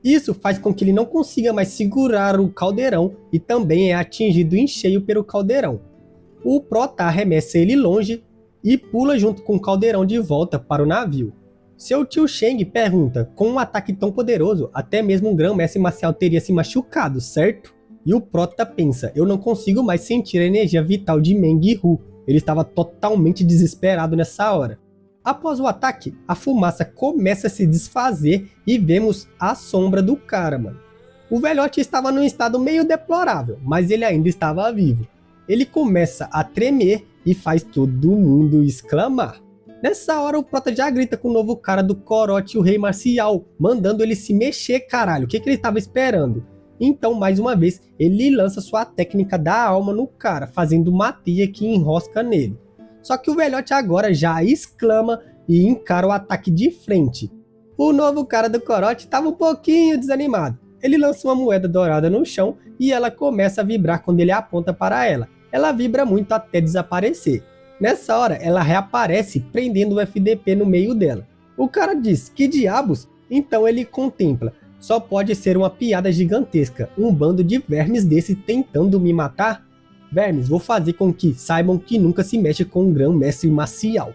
Isso faz com que ele não consiga mais segurar o caldeirão e também é atingido em cheio pelo caldeirão. O prota arremessa ele longe e pula junto com o caldeirão de volta para o navio. Seu tio Shang pergunta, com um ataque tão poderoso, até mesmo um grão-mestre marcial teria se machucado, certo? E o Prota pensa, eu não consigo mais sentir a energia vital de Meng Hu. Ele estava totalmente desesperado nessa hora. Após o ataque, a fumaça começa a se desfazer e vemos a sombra do cara, mano. O velhote estava num estado meio deplorável, mas ele ainda estava vivo. Ele começa a tremer e faz todo mundo exclamar. Nessa hora o Prota já grita com o novo cara do corote, o rei marcial, mandando ele se mexer, caralho, o que ele estava esperando? Então, mais uma vez, ele lança sua técnica da alma no cara, fazendo uma teia que enrosca nele. Só que o velhote agora já exclama e encara o ataque de frente. O novo cara do corote estava um pouquinho desanimado. Ele lança uma moeda dourada no chão e ela começa a vibrar quando ele aponta para ela. Ela vibra muito até desaparecer. Nessa hora, ela reaparece prendendo o FDP no meio dela. O cara diz, que diabos? Então ele contempla. Só pode ser uma piada gigantesca, um bando de vermes desse tentando me matar? Vermes, vou fazer com que saibam que nunca se mexe com um grão-mestre marcial.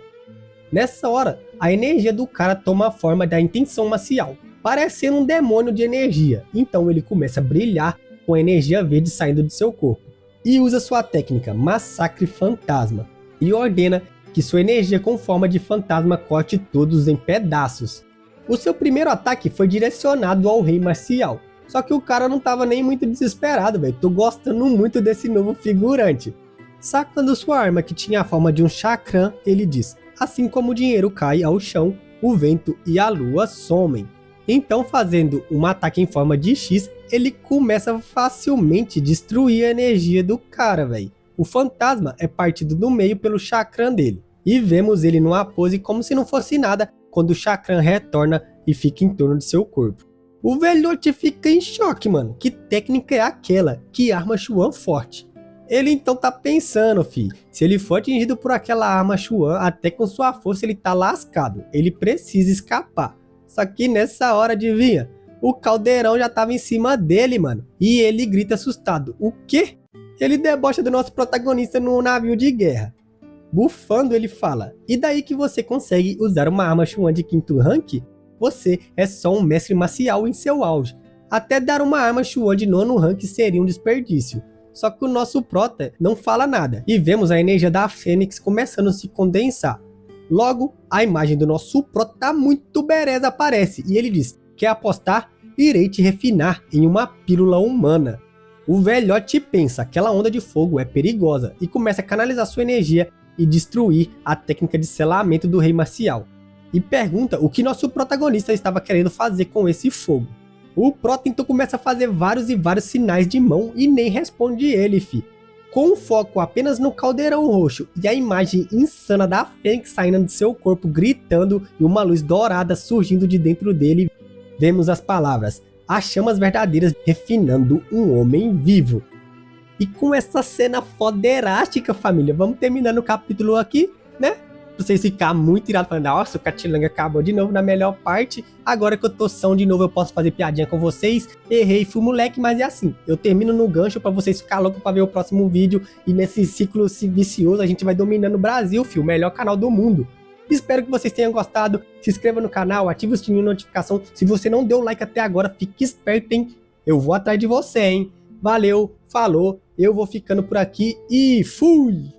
Nessa hora, a energia do cara toma a forma da intenção marcial, parecendo um demônio de energia. Então ele começa a brilhar com a energia verde saindo de seu corpo. E usa sua técnica Massacre Fantasma. E ordena que sua energia com forma de fantasma corte todos em pedaços. O seu primeiro ataque foi direcionado ao rei marcial. Só que o cara não tava nem muito desesperado, velho. Tô gostando muito desse novo figurante. Sacando sua arma que tinha a forma de um chakram, ele diz: assim como o dinheiro cai ao chão, o vento e a lua somem. Então, fazendo um ataque em forma de X, ele começa a facilmente destruir a energia do cara, velho. O fantasma é partido do meio pelo chakram dele. E vemos ele numa pose como se não fosse nada, quando o chakram retorna e fica em torno de seu corpo. O velhote fica em choque, mano. Que técnica é aquela? Que arma Chuan forte. Ele então tá pensando, fi. Se ele for atingido por aquela arma Chuan, até com sua força ele tá lascado. Ele precisa escapar. Só que nessa hora, adivinha? O caldeirão já tava em cima dele, mano. E ele grita assustado. O quê? Ele debocha do nosso protagonista no navio de guerra. Bufando, ele fala: e daí que você consegue usar uma arma Chuan de 5º rank? Você é só um mestre marcial em seu auge. Até dar uma arma Chuan de 9º rank seria um desperdício. Só que o nosso prota não fala nada. E vemos a energia da Fênix começando a se condensar. Logo, a imagem do nosso prota muito bereza aparece. E ele diz: quer apostar? Irei te refinar em uma pílula humana. O velhote pensa, aquela onda de fogo é perigosa. E começa a canalizar sua energia e destruir a técnica de selamento do rei marcial. E pergunta o que nosso protagonista estava querendo fazer com esse fogo. O prota então começa a fazer vários e vários sinais de mão e nem responde ele, fi. Com foco apenas no caldeirão roxo e a imagem insana da Fênix saindo de seu corpo gritando e uma luz dourada surgindo de dentro dele, vemos as palavras: as chamas verdadeiras refinando um homem vivo. E com essa cena foderástica, família, vamos terminando o capítulo aqui, né? Pra vocês ficarem muito irados, falando: nossa, o Catilanga acabou de novo na melhor parte. Agora que eu tô são de novo, eu posso fazer piadinha com vocês. Errei, fui moleque, mas é assim. Eu termino no gancho pra vocês ficarem loucos pra ver o próximo vídeo. E nesse ciclo vicioso, a gente vai dominando o Brasil, filho. O melhor canal do mundo. Espero que vocês tenham gostado. Se inscreva no canal, ative o sininho de notificação. Se você não deu like até agora, fique esperto, hein? Eu vou atrás de você, hein? Valeu, falou. Eu vou ficando por aqui e fui!